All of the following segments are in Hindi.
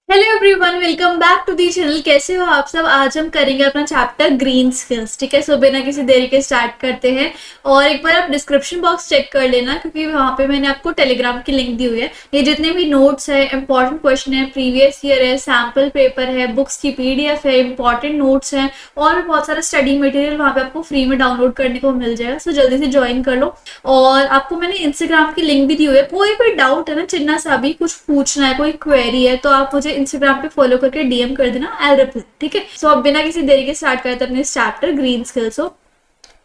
Hello everyone, welcome back to the channel. कैसे हो आप सब। आज हम करेंगे अपना चैप्टर ग्रीन स्किल्स। ठीक है, सो बिना किसी देरी के स्टार्ट करते हैं। और एक बार आप डिस्क्रिप्शन बॉक्स चेक कर लेना, क्योंकि वहाँ पे मैंने आपको टेलीग्राम की लिंक दी हुई है। ये जितने भी नोट्स है, इंपॉर्टेंट क्वेश्चन है, प्रीवियस ईयर है, सैम्पल पेपर है, बुक्स की पीडीएफ है, इंपॉर्टेंट नोट्स हैं और भी बहुत सारा स्टडी मटेरियल वहाँ पे आपको फ्री में डाउनलोड करने को मिल जाएगा। सो जल्दी से ज्वाइन कर लो। और आपको मैंने इंस्टाग्राम की लिंक भी दी हुई है। कोई भी डाउट है ना, चिन्ना सा भी कुछ पूछना है, कोई क्वेरी है, तो आप मुझे इंस्टाग्राम पे फॉलो करके डीएम कर देना, आई रिप्लाई। ठीक है, सो अब बिना किसी देरी के स्टार्ट करते हैं अपने चैप्टर ग्रीन स्किल्स। हो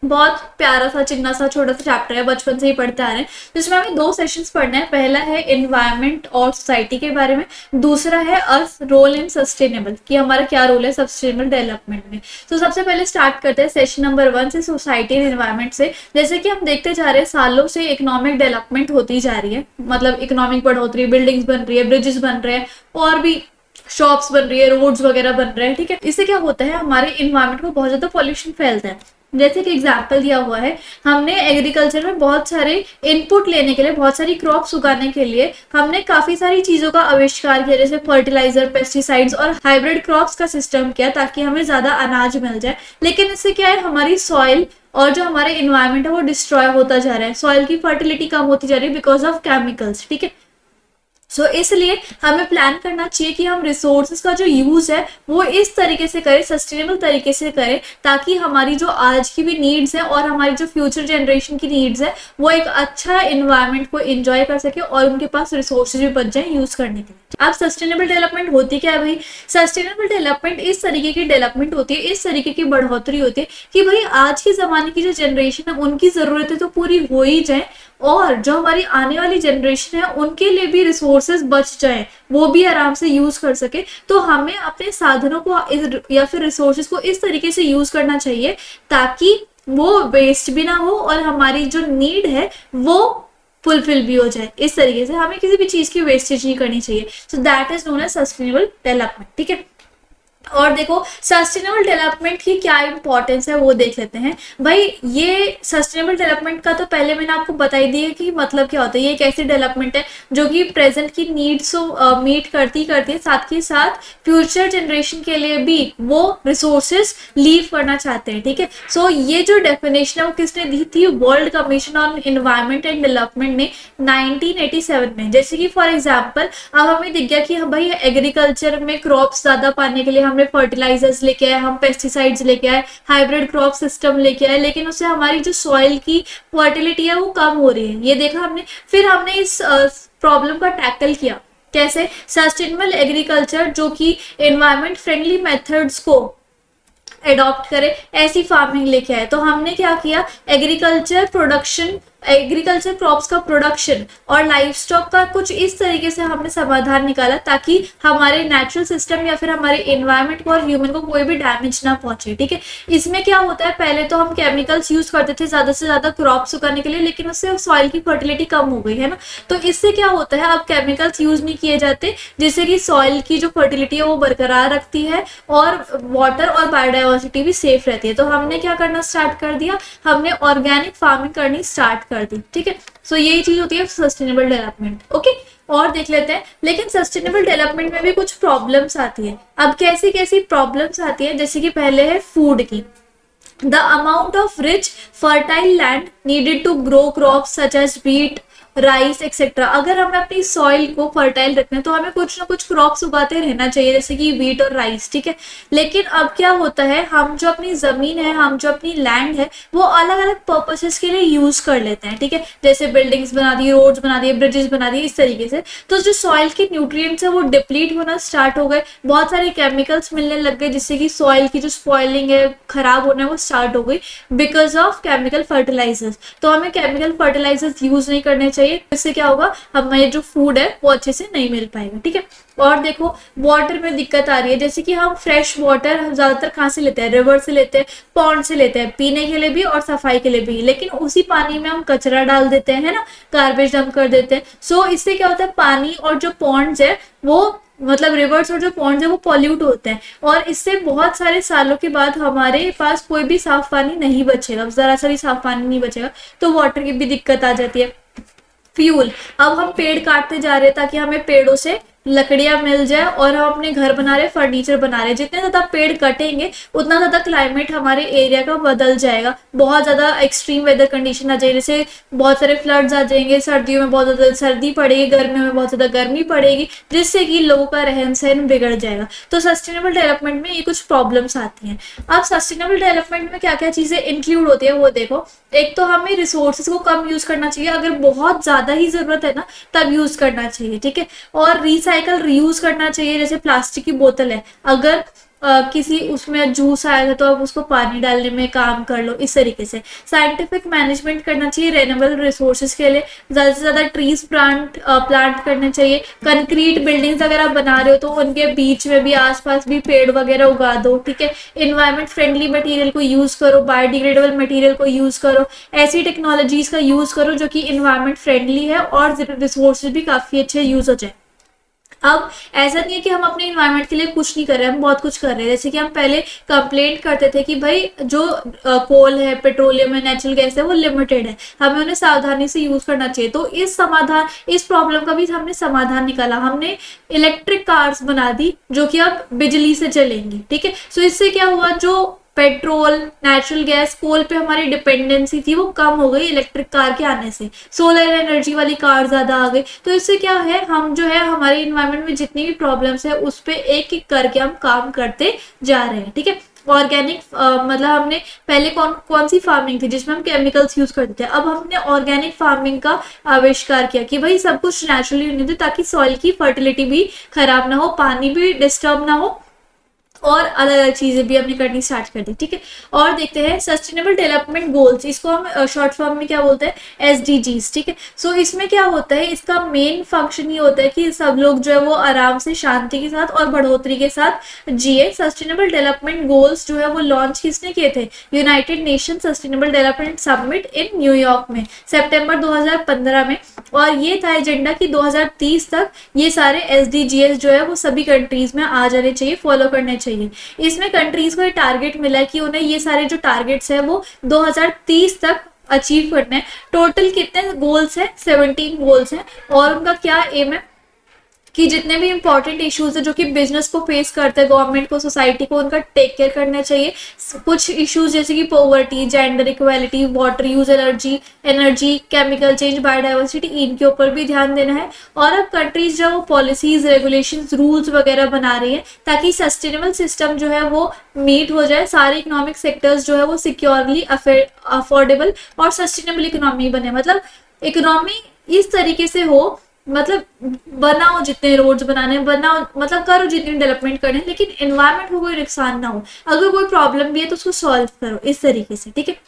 बहुत प्यारा सा चिन्ना सा छोटा सा चैप्टर है, बचपन से ही पढ़ते आ रहे हैं। जिसमें हमें दो सेशंस पढ़ना है। पहला है एनवायरनमेंट और सोसाइटी के बारे में, दूसरा है अर्थ रोल इन सस्टेनेबल, कि हमारा क्या रोल है सस्टेनेबल डेवलपमेंट में। तो सबसे पहले स्टार्ट करते हैं सेशन नंबर 1 से, सोसाइटी एंड एनवायरनमेंट से। जैसे कि हम देखते जा रहे हैं, सालों से इकोनॉमिक डेवलपमेंट होती जा रही है, मतलब इकोनॉमिक बढ़ोतरी, बिल्डिंग्स बन रही है, ब्रिजेस बन रहे हैं और भी शॉप्स बन रही है, रोड्स वगैरह बन रहे हैं। ठीक है, इससे क्या होता है, हमारे इन्वायरमेंट में बहुत ज्यादा पॉल्यूशन फैलता है। जैसे कि एग्जाम्पल दिया हुआ है, हमने एग्रीकल्चर में बहुत सारे इनपुट लेने के लिए, बहुत सारी क्रॉप्स उगाने के लिए हमने काफी सारी चीजों का आविष्कार किया, जैसे फर्टिलाइजर, पेस्टिसाइड्स और हाइब्रिड क्रॉप्स का सिस्टम किया, ताकि हमें ज्यादा अनाज मिल जाए। लेकिन इससे क्या है, हमारी सॉइल और जो हमारे इन्वायरमेंट है वो डिस्ट्रॉय होता जा रहा है। सॉइल की फर्टिलिटी कम होती जा रही है बिकॉज ऑफ केमिकल्स। ठीक है, सो इसलिए हमें प्लान करना चाहिए कि हम रिसोर्सेज का जो यूज है वो इस तरीके से करें, सस्टेनेबल तरीके से करें, ताकि हमारी जो आज की भी नीड्स है और हमारी जो फ्यूचर जनरेशन की नीड्स है वो एक अच्छा इन्वायरमेंट को एंजॉय कर सके और उनके पास रिसोर्सेज भी बच जाए यूज करने के लिए। अब सस्टेनेबल डेवलपमेंट होती क्या है भाई? सस्टेनेबल डेवलपमेंट इस तरीके की डेवलपमेंट होती है, इस तरीके की बढ़ोतरी होती है कि भाई आज के जमाने की जो जनरेशन है उनकी जरूरतें तो पूरी हो ही जाए, और जो हमारी आने वाली जनरेशन है उनके लिए भी रिसोर्सेज बच जाए, वो भी आराम से यूज कर सके। तो हमें अपने साधनों को या फिर रिसोर्सेज को इस तरीके से यूज करना चाहिए ताकि वो वेस्ट भी ना हो और हमारी जो नीड है वो फुलफिल भी हो जाए। इस तरीके से हमें किसी भी चीज की वेस्टेज नहीं करनी चाहिए। So that is known as sustainable development. ठीक है, और देखो सस्टेनेबल डेवलपमेंट की क्या इंपॉर्टेंस है वो देख लेते हैं। भाई ये सस्टेनेबल डेवलपमेंट का तो पहले मैंने आपको बताई दी है कि मतलब क्या होता है। ये एक ऐसी डेवलपमेंट है जो कि प्रेजेंट की नीड्स को मीट करती करती है, साथ ही साथ फ्यूचर जनरेशन के लिए भी वो रिसोर्सेज लीव करना चाहते हैं। ठीक है, सो ये जो डेफिनेशन है वो किसने दी थी? World commission on environment and development ने 1987 में। जैसे कि फॉर एग्जाम्पल अब हमें दिख गया कि भाई एग्रीकल्चर में क्रॉप्स ज्यादा पाने के लिए हमने फर्टिलाइजर्स लेके आए, हम पेस्टिसाइड्स लेके आए, हाइब्रिड क्रॉप सिस्टम लेके आए, लेकिन उससे हमारी जो सॉइल की फर्टिलिटी है वो कम हो रही है। ये देखा हमने। फिर हमने इस प्रॉब्लम का टैकल किया। कैसे? सस्टेनेबल एग्रीकल्चर, जो कि एनवायरमेंट फ्रेंडली मेथड्स को एडॉप्ट करे, ऐसी फार्मिंग लेके आए। तो हमने क्या किया, एग्रीकल्चर प्रोडक्शन, एग्रीकल्चर क्रॉप्स का प्रोडक्शन और लाइफ स्टॉक का कुछ इस तरीके से हमने समाधान निकाला ताकि हमारे नेचुरल सिस्टम या फिर हमारे एनवायरमेंट को और ह्यूमन को कोई भी डैमेज ना पहुंचे। ठीक है, इसमें क्या होता है, पहले तो हम केमिकल्स यूज करते थे ज्यादा से ज्यादा क्रॉप्स उगाने के लिए, लेकिन उससे सॉइल की फर्टिलिटी कम हो गई है ना। तो इससे क्या होता है, अब केमिकल्स यूज नहीं किए जाते, जिससे कि सॉइल की जो फर्टिलिटी है वो बरकरार रखती है और वाटर और बायोडाइवर्सिटी भी सेफ रहती है। तो हमने क्या करना स्टार्ट कर दिया, हमने ऑर्गेनिक फार्मिंग करनी स्टार्ट कर दी। ठीक है, सो यही चीज होती है सस्टेनेबल डेवलपमेंट। ओके, और देख लेते हैं। लेकिन सस्टेनेबल डेवलपमेंट में भी कुछ प्रॉब्लम्स आती है। अब कैसी कैसी प्रॉब्लम्स आती है? जैसे कि पहले है फूड की। The amount of rich fertile land needed to grow crops such as wheat, rice etcetera. अगर हमें अपनी सॉइल को फर्टाइल रखना है तो हमें कुछ ना कुछ क्रॉप्स उगाते रहना चाहिए, जैसे कि व्हीट और राइस। ठीक है, लेकिन अब क्या होता है, हम जो अपनी जमीन है, हम जो अपनी लैंड है, वो अलग अलग पर्पसेस के लिए यूज कर लेते हैं। ठीक है, जैसे बिल्डिंग्स बना दी, रोड्स बना दिए, ब्रिजेस बना दिए, इस तरीके से। तो जो सॉइल के न्यूट्रिएंट्स है वो डिप्लीट होना स्टार्ट हो गए, बहुत सारे केमिकल्स मिलने लग गए, जिससे कि सॉइल की जो स्पॉइलिंग है, खराब होना है, वो स्टार्ट हो गई बिकॉज ऑफ केमिकल फर्टिलाइजर्स। तो हमें केमिकल फर्टिलाइजर्स यूज नहीं करने चाहिए। इससे क्या होगा, हमें जो फूड है वो अच्छे से नहीं मिल पाएगा। ठीक है, और देखो वाटर में दिक्कत आ रही है। जैसे कि हम फ्रेश वाटर ज्यादातर कहाँ से लेते हैं? रिवर से लेते हैं, पॉन्ड से लेते हैं, पीने के लिए भी और सफाई के लिए भी। लेकिन उसी पानी में हम कचरा डाल देते हैं, है ना, गार्बेज डंप कर देते हैं। सो इससे क्या होता है, पानी और जो पॉन्ड्स है वो, मतलब रिवर्स और जो पॉन्ड्स है वो पॉल्यूट होते हैं, और इससे बहुत सारे सालों के बाद हमारे पास कोई भी साफ पानी नहीं बचेगा, जरा सा भी साफ पानी नहीं बचेगा। तो वाटर की भी दिक्कत आ जाती है। फ्यूल, अब हम पेड़ काटते जा रहे हैं ताकि हमें पेड़ों से लकड़ियां मिल जाए और हम अपने घर बना रहे, फर्नीचर बना रहे, जितने ज्यादा पेड़ कटेंगे उतना ज्यादा क्लाइमेट हमारे एरिया का बदल जाएगा, बहुत ज्यादा एक्सट्रीम वेदर कंडीशन आ जाएगी, जैसे बहुत सारे फ्लड्स आ जाएंगे, सर्दियों में बहुत ज्यादा सर्दी पड़ेगी, गर्मियों में बहुत ज्यादा गर्मी पड़ेगी, जिससे कि लोगों का रहन सहन बिगड़ जाएगा। तो सस्टेनेबल डेवलपमेंट में ये कुछ प्रॉब्लम्स आती हैं। अब सस्टेनेबल डेवलपमेंट में क्या क्या चीजें इंक्लूड होती है वो देखो। एक तो हमें रिसोर्सेज को कम यूज करना चाहिए, अगर बहुत ज्यादा ही जरूरत है ना तब यूज करना चाहिए, ठीक है। और रिसाइकल रीयूज करना चाहिए, जैसे प्लास्टिक की बोतल है, अगर किसी उसमें जूस आया था तो आप उसको पानी डालने में काम कर लो, इस तरीके से। साइंटिफिक मैनेजमेंट करना चाहिए रेन्यूएबल रिसोर्सेज के लिए, ज्यादा से ज्यादा ट्रीज प्लांट करने चाहिए। कंक्रीट बिल्डिंग्स अगर आप बना रहे हो तो उनके बीच में भी आसपास भी पेड़ वगैरह उगा दो, ठीक है। इन्वायरमेंट फ्रेंडली मटेरियल को यूज करो, बायोडिग्रेडेबल मटेरियल को यूज करो, ऐसी टेक्नोलॉजीज का यूज करो जो कि इन्वायरमेंट फ्रेंडली है और रिसोर्सेज भी काफी अच्छे यूज हो जाए। अब ऐसा नहीं है कि हम अपने इन्वायरमेंट के लिए कुछ नहीं कर रहे हैं, हम बहुत कुछ कर रहे हैं। जैसे कि हम पहले कंप्लेंट करते थे कि भाई जो कोल है, पेट्रोलियम है, नेचुरल गैस है, वो लिमिटेड है, हमें उन्हें सावधानी से यूज करना चाहिए। तो इस प्रॉब्लम का भी हमने समाधान निकाला, हमने इलेक्ट्रिक कार्स बना दी जो कि अब बिजली से चलेंगी, ठीक है। सो इससे क्या हुआ, जो पेट्रोल, नेचुरल गैस, कोल पे हमारी डिपेंडेंसी थी वो कम हो गई इलेक्ट्रिक कार के आने से, सोलर एनर्जी वाली कार ज्यादा आ गई। तो इससे क्या है, हम जो है हमारे इन्वायरमेंट में जितनी भी प्रॉब्लम्स है उस पे एक एक करके हम काम करते जा रहे हैं, ठीक है। ऑर्गेनिक मतलब हमने पहले कौन कौन सी फार्मिंग थी जिसमें हम केमिकल्स यूज करते थे, अब हमने ऑर्गेनिक फार्मिंग का आविष्कार किया कि भाई सब कुछ नेचुरली होने दे, ताकि सॉइल की फर्टिलिटी भी खराब ना हो, पानी भी डिस्टर्ब ना हो, और अलग अलग चीजें भी हमने करनी स्टार्ट कर दी, ठीक है। और देखते हैं सस्टेनेबल डेवलपमेंट गोल्स, इसको हम शॉर्ट फॉर्म में क्या बोलते हैं, SDGs, ठीक है। सो इसमें क्या होता है, इसका मेन फंक्शन ये होता है कि सब लोग जो है वो आराम से, शांति के साथ और बढ़ोतरी के साथ जिए। सस्टेनेबल डेवलपमेंट गोल्स जो है वो लॉन्च किसने किए थे, United nation sustainable development summit in New York में सितंबर 2015 में। और ये था एजेंडा कि 2030 तक ये सारे SDGs जो है वो सभी कंट्रीज में आ जाने चाहिए, फॉलो करने चाहिए। इसमें कंट्रीज को ये टारगेट मिला है कि उन्हें ये सारे जो टारगेट्स है वो 2030 तक अचीव करने हैं। टोटल कितने गोल्स हैं, 17 गोल्स हैं। और उनका क्या एम है कि जितने भी इंपॉर्टेंट इश्यूज है जो कि बिजनेस को फेस करते हैं, गवर्नमेंट को, सोसाइटी को, उनका टेक केयर करना चाहिए। कुछ इश्यूज जैसे कि poverty, gender equality, water use, energy, chemical change, biodiversity, इनके ऊपर भी ध्यान देना है। और अब कंट्रीज जो पॉलिसीज, रेगुलेशंस, रूल्स वगैरह बना रही है ताकि सस्टेनेबल सिस्टम जो है वो मीट हो जाए, सारे इकोनॉमिक सेक्टर्स जो है वो सिक्योरली, अफोर्डेबल और सस्टेनेबल इकोनॉमी बने। मतलब इकोनॉमी इस तरीके से हो, मतलब बनाओ जितने रोड्स बनाने, बनाओ मतलब करो जितनी डेवलपमेंट करने, लेकिन एनवायरनमेंट को कोई नुकसान ना हो। अगर कोई प्रॉब्लम भी है तो उसको सॉल्व करो इस तरीके से, ठीक है।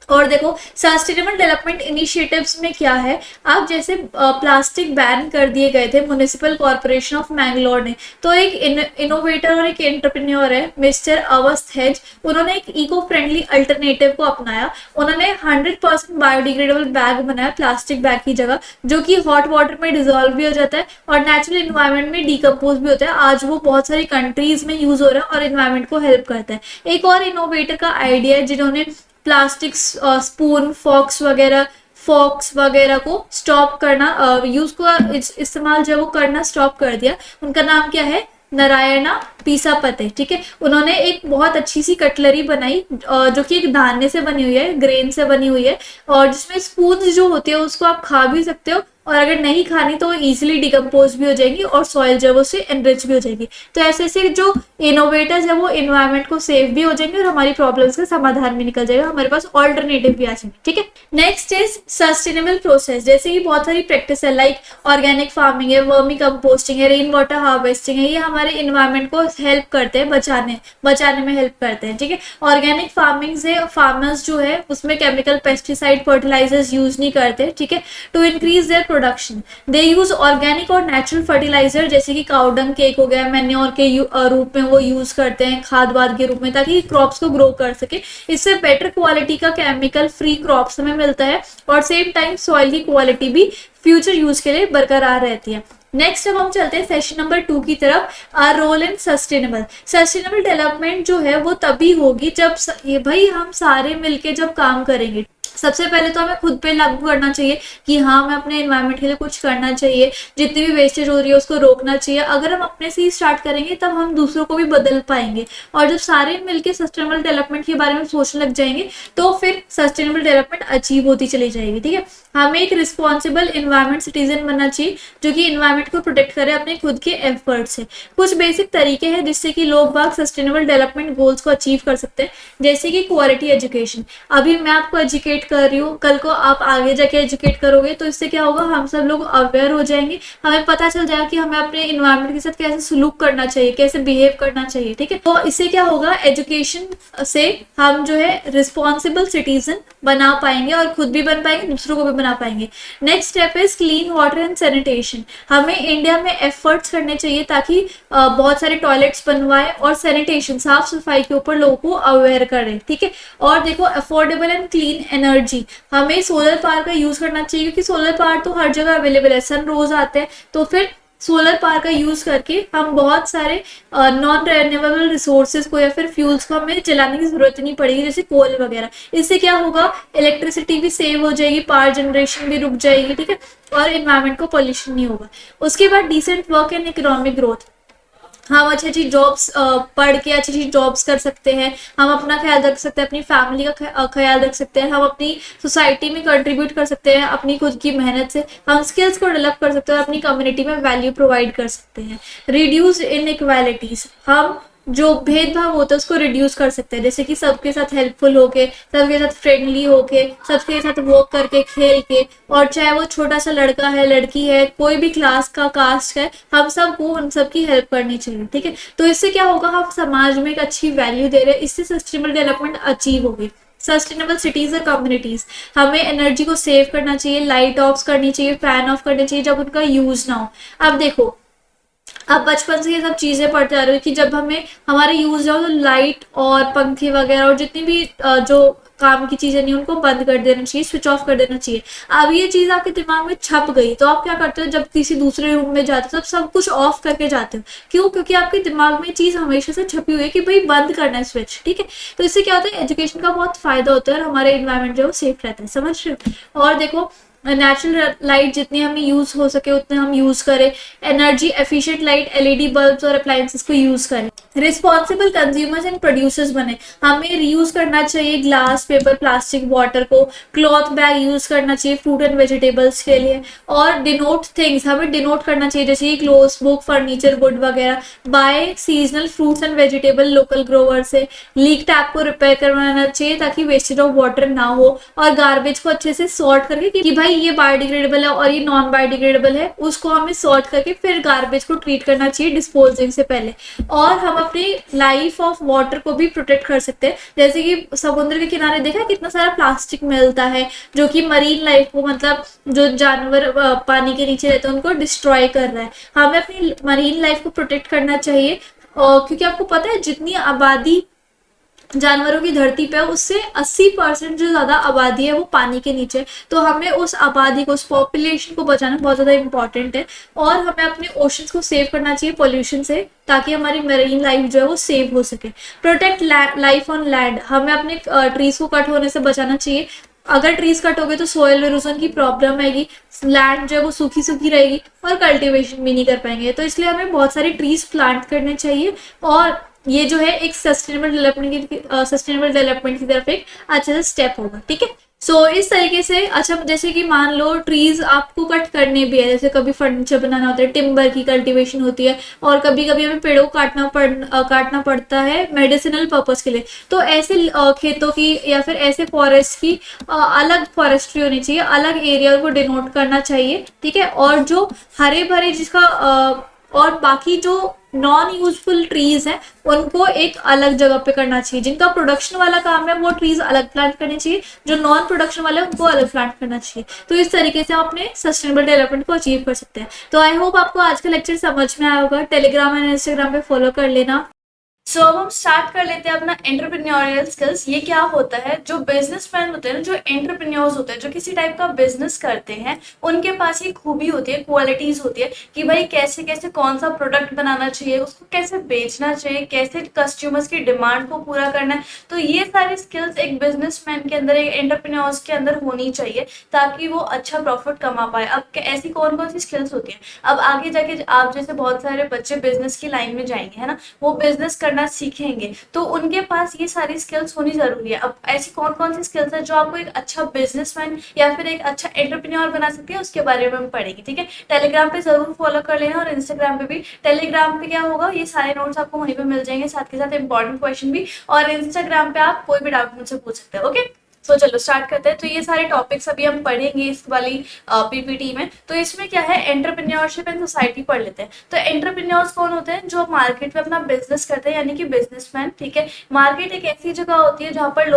और देखो सस्टेनेबल डेवलपमेंट इनिशिएटिव्स में क्या है, आप जैसे प्लास्टिक बैन कर दिए गए थे म्युनिसिपल कॉर्पोरेशन ऑफ मैंगलोर ने, तो एक इनोवेटर और एक एंटरप्रेन्योर है मिस्टर अवस्थ हेज, उन्होंने एक इको फ्रेंडली अल्टरनेटिव को अपनाया। उन्होंने 100% बायोडिग्रेडेबल बैग बनाया प्लास्टिक बैग की जगह, जो कि हॉट वाटर में डिजोल्व भी हो जाता है और नेचुरल इन्वायरमेंट में डिकम्पोज भी होता है। आज वो बहुत सारी कंट्रीज में यूज हो रहा है और इन्वायरमेंट को हेल्प करता है। एक और इनोवेटर का आइडिया है जिन्होंने प्लास्टिक स्पून, फॉक्स वगैरह को स्टॉप करना, यूज को इस्तेमाल जो वो करना स्टॉप कर दिया। उनका नाम क्या है, नारायणा पीसापते, ठीक है। उन्होंने एक बहुत अच्छी सी कटलरी बनाई जो कि एक धान्य से बनी हुई है, ग्रेन से बनी हुई है, और जिसमें स्पून जो होती है उसको आप खा भी सकते हो, और अगर नहीं खानी तो इजीली डिकम्पोज भी हो जाएंगी और सॉइल जो है वो उससे एनरिच भी हो जाएगी। तो ऐसे ऐसे जो इनोवेटर्स है वो इन्वायरमेंट को सेव भी हो जाएंगे और हमारी प्रॉब्लम्स का समाधान भी निकल जाएगा, हमारे पास ऑल्टरनेटिव भी आ जाएंगे, ठीक है। नेक्स्ट इज सस्टेनेबल प्रोसेस, जैसे कि बहुत सारी प्रैक्टिस है, लाइक ऑर्गेनिक फार्मिंग है, वर्मी कंपोस्टिंग है, रेन वाटर हार्वेस्टिंग है, ये हमारे इन्वायरमेंट को हेल्प करते हैं, बचाने में हेल्प करते हैं, ठीक है। ऑर्गेनिक फार्मिंग से फार्मर्स जो है उसमें केमिकल, पेस्टिसाइड, फर्टिलाइजर्स यूज नहीं करते, ठीक है। To increase their production they use organic और नेचुरल फर्टिलाइजर, जैसे कि काउडंग केक हो गया, मैन्योर के रूप में वो यूज करते हैं, खाद वाद के रूप में, ताकि क्रॉप्स को ग्रो कर सके। इससे बेटर क्वालिटी का केमिकल फ्री क्रॉप्स हमें मिलता है और सेम टाइम सॉइल की क्वालिटी भी फ्यूचर यूज के लिए बरकरार रहती है। नेक्स्ट अब हम चलते हैं सेशन नंबर 2 की तरफ, our role in sustainable development जो है वो तभी होगी जब भाई हम सारे मिलके जब काम करेंगे। सबसे पहले तो हमें खुद पे लागू करना चाहिए कि हाँ, हमें अपने एनवायरनमेंट के लिए कुछ करना चाहिए, जितनी भी वेस्टेज हो रही है उसको रोकना चाहिए। अगर हम अपने से ही स्टार्ट करेंगे तब हम दूसरों को भी बदल पाएंगे, और जब सारे मिलकर सस्टेनेबल डेवलपमेंट के बारे में सोचने लग जाएंगे तो फिर सस्टेनेबल डेवलपमेंट अचीव होती चली जाएगी। ठीक है, हमें एक रिस्पॉन्सिबल इन्वायरमेंट सिटीजन बनना चाहिए जो कि इन्वायरमेंट को प्रोटेक्ट करे अपने खुद के एफर्ट से। कुछ बेसिक तरीके हैं जिससे कि लोग बाग सस्टेनेबल डेवलपमेंट गोल्स को अचीव कर सकते हैं, जैसे कि क्वालिटी एजुकेशन। अभी मैं आपको एजुकेट कर रही हूँ, कल को आप आगे जाके एजुकेट करोगे तो इससे क्या होगा, हम सब लोग अवेयर हो जाएंगे, हमें पता चल जाएगा कि हमें अपने इन्वायरमेंट के साथ कैसे सलूक करना चाहिए, कैसे बिहेव करना चाहिए। ठीक है, तो इससे क्या होगा, एजुकेशन से हम जो है रिस्पॉन्सिबल सिटीजन बना पाएंगे और खुद भी बन पाएंगे, दूसरों को भी बना पाएंगे। Next step is clean water and sanitation. हमें इंडिया में एफर्ट्स करने चाहिए ताकि बहुत सारे टॉयलेट्स बनवाए और सैनिटेशन, साफ सफाई के ऊपर लोगों को अवेयर करें। ठीक है, और देखो अफोर्डेबल एंड क्लीन एनर्जी, हमें सोलर पावर का यूज करना चाहिए क्योंकि सोलर पावर तो हर जगह अवेलेबल है, सन रोज आते हैं, तो फिर सोलर पावर का यूज करके हम बहुत सारे नॉन रिन्यूएबल रिसोर्सेज को या फिर फ्यूल्स को हमें जलाने की जरूरत नहीं पड़ेगी, जैसे कोल वगैरह। इससे क्या होगा, इलेक्ट्रिसिटी भी सेव हो जाएगी, पावर जनरेशन भी रुक जाएगी। ठीक है, और एनवायरमेंट को पॉल्यूशन नहीं होगा। उसके बाद decent work and economic growth, हम अच्छी अच्छी जॉब्स पढ़ के अच्छी अच्छी जॉब्स कर सकते हैं, हम अपना ख्याल रख सकते हैं, अपनी फैमिली का ख्याल रख सकते हैं, हम अपनी सोसाइटी में कंट्रीब्यूट कर सकते हैं, अपनी खुद की मेहनत से हम स्किल्स को डेवलप कर सकते हैं और अपनी कम्युनिटी में वैल्यू प्रोवाइड कर सकते हैं। रिड्यूस इनइक्वालिटीज, हम जो भेदभाव होता है उसको रिड्यूस कर सकते हैं, जैसे कि सबके साथ हेल्पफुल होके, सबके साथ फ्रेंडली होके, सबके साथ वर्क करके, खेल के, और चाहे वो छोटा सा लड़का है, लड़की है, कोई भी क्लास का कास्ट है, हम सबको उन सबकी हेल्प करनी चाहिए। ठीक है, तो इससे क्या होगा, हम समाज में एक अच्छी वैल्यू दे रहे हैं, इससे सस्टेनेबल डेवलपमेंट अचीव होगी। सस्टेनेबल सिटीज और कम्युनिटीज, हमें एनर्जी को सेव करना चाहिए, लाइट ऑफ करनी चाहिए, फैन ऑफ करनी चाहिए जब उनका यूज ना हो। अब देखो, अब बचपन से ये सब चीजें पढ़ते आ रहे हो कि जब हमें हमारे यूज हो तो लाइट और पंखे वगैरह और जितनी भी जो काम की चीजें नहीं उनको बंद कर देना चाहिए, स्विच ऑफ कर देना चाहिए। अब ये चीज आपके दिमाग में छप गई तो आप क्या करते हो, जब किसी दूसरे रूम में जाते हो तब सब कुछ ऑफ करके जाते हो। क्यों? क्योंकि आपके दिमाग में चीज हमेशा से छपी हुई है कि भाई बंद करना है स्विच। ठीक है, तो इससे क्या होता है, एजुकेशन का बहुत फायदा होता है और हमारे इन्वायरमेंट जो है वो सेफ रहता है। समझ रहे हो? और देखो, नेचुरल लाइट जितनी हमें यूज हो सके उतने हम यूज करें, energy efficient light, LED bulbs और अप्लायंसेस को यूज करें। रिस्पॉन्सिबल कंज्यूमर्स एंड प्रोड्यूसर्स बने, हमें रीयूज करना चाहिए ग्लास, पेपर, प्लास्टिक, वाटर को, क्लॉथ बैग यूज करना चाहिए फ्रूट एंड वेजिटेबल्स के लिए, और डिनोट थिंग्स, हमें डिनोट करना चाहिए जैसे क्लोथ्स, बुक, फर्नीचर, वुड वगैरह। Buy seasonal fruits and vegetable local grower से, लीक टैप को रिपेयर करवाना चाहिए ताकि वेस्टेज ऑफ वाटर ना हो, और गार्बेज को अच्छे से सॉर्ट करके कि भाई ये बायोडिग्रेडेबल है और ये नॉन बायोडिग्रेडेबल है, उसको हमें सॉर्ट करके फिर गार्बेज को ट्रीट करना चाहिए डिस्पोजिंग से पहले। और हम अपनी लाइफ ऑफ वाटर को भी प्रोटेक्ट कर सकते हैं, जैसे कि समुद्र के किनारे देखा कितना सारा प्लास्टिक मिलता है जो कि मरीन लाइफ को, मतलब जो जानवर पानी के नीचे रहते हैं उनको डिस्ट्रॉय कर रहा है। हमें अपनी मरीन लाइफ को प्रोटेक्ट करना चाहिए, और क्योंकि आपको पता है जितनी आबादी जानवरों की धरती पे उससे 80% जो ज्यादा आबादी है वो पानी के नीचे, तो हमें उस आबादी को, उस पॉपुलेशन को बचाना बहुत ज्यादा इंपॉर्टेंट है। और हमें अपने ओशंस को सेव करना चाहिए पोल्यूशन से ताकि हमारी मरीन लाइफ जो है वो सेव हो सके। प्रोटेक्ट लाइफ ऑन लैंड, हमें अपने ट्रीज को कट होने से बचाना चाहिए। अगर ट्रीज कट हो गए तो सोयल इरोजन की प्रॉब्लम आएगी, लैंड जो है वो सूखी सूखी रहेगी और कल्टीवेशन भी नहीं कर पाएंगे। तो इसलिए हमें बहुत सारी ट्रीज प्लांट करने चाहिए, और ये जो है एक सस्टेनेबल डेवलपमेंट की तरफ एक अच्छा सा स्टेप होगा। ठीक है, सो इस तरीके से, अच्छा जैसे कि मान लो ट्रीज आपको कट करने भी है, जैसे कभी फर्नीचर बनाना होता है, टिम्बर की कल्टीवेशन होती है, और कभी कभी हमें पेड़ों को काटना पड़ता है मेडिसिनल पर्पस के लिए। तो ऐसे खेतों की या फिर ऐसे फॉरेस्ट की अलग फॉरेस्ट्री होनी चाहिए, अलग एरिया को डिनोट करना चाहिए। ठीक है, और जो हरे भरे जिसका और बाकी जो नॉन यूजफुल ट्रीज हैं उनको एक अलग जगह पे करना चाहिए। जिनका प्रोडक्शन वाला काम है वो ट्रीज अलग प्लांट करनी चाहिए, जो नॉन प्रोडक्शन वाले हैं उनको अलग प्लांट करना चाहिए। तो इस तरीके से हम अपने सस्टेनेबल डेवलपमेंट को अचीव कर सकते हैं। तो आई होप आपको आज का लेक्चर समझ में आया होगा। टेलीग्राम एंड इंस्टाग्राम पे फॉलो कर लेना। सो अब हम स्टार्ट कर लेते हैं अपना एंटरप्रेन्योरियल स्किल्स। ये क्या होता है, जो बिजनेसमैन होते हैं ना, जो एंटरप्रेन्योर्स होते हैं, जो किसी टाइप का बिजनेस करते हैं, उनके पास ये खूबी होती है, क्वालिटीज होती है कि भाई कैसे कैसे कौन सा प्रोडक्ट बनाना चाहिए, उसको कैसे बेचना चाहिए, कैसे कस्टमर्स की डिमांड को पूरा करना है। तो ये सारी स्किल्स एक बिजनेसमैन के अंदर, एक एंटरप्रेन्योर्स के अंदर होनी चाहिए ताकि वो अच्छा प्रॉफिट कमा पाए। अब ऐसी कौन कौन सी स्किल्स होती हैं, अब आगे जाके आप जैसे बहुत सारे बच्चे बिजनेस की लाइन में जाएंगे, है ना, वो बिजनेस करना सीखेंगे, तो उनके पास ये सारी स्किल्स होनी जरूरी है। अब ऐसी कौन कौन सी स्किल्स है जो आपको एक अच्छा बिजनेसमैन या फिर एक अच्छा एंटरप्रेन्योर बना सकती है, उसके बारे में हम पढ़ेंगे। ठीक है, टेलीग्राम पे जरूर फॉलो कर लेना और इंस्टाग्राम पे भी। टेलीग्राम पे क्या होगा, ये सारे नोट्स आपको वहीं पे मिल जाएंगे, साथ के साथ इंपॉर्टेंट क्वेश्चन भी, और इंस्टाग्राम पे आप कोई भी डाउट मुझसे पूछ सकते हैं। ओके, तो चलो स्टार्ट करते हैं। तो ये सारे टॉपिक्स अभी हम पढ़ेंगे इस वाली पीपीटी में। तो इसमें क्या है, एंटरप्रेन्योरशिप एंड सोसाइटी पढ़ लेते हैं। तो एंटरप्रेन्योर्स कौन होते हैं, जो मार्केट में अपना बिजनेस करते हैं, यानी कि बिजनेसमैन। ठीक है, मार्केट एक ऐसी जगह होती है जहाँ पर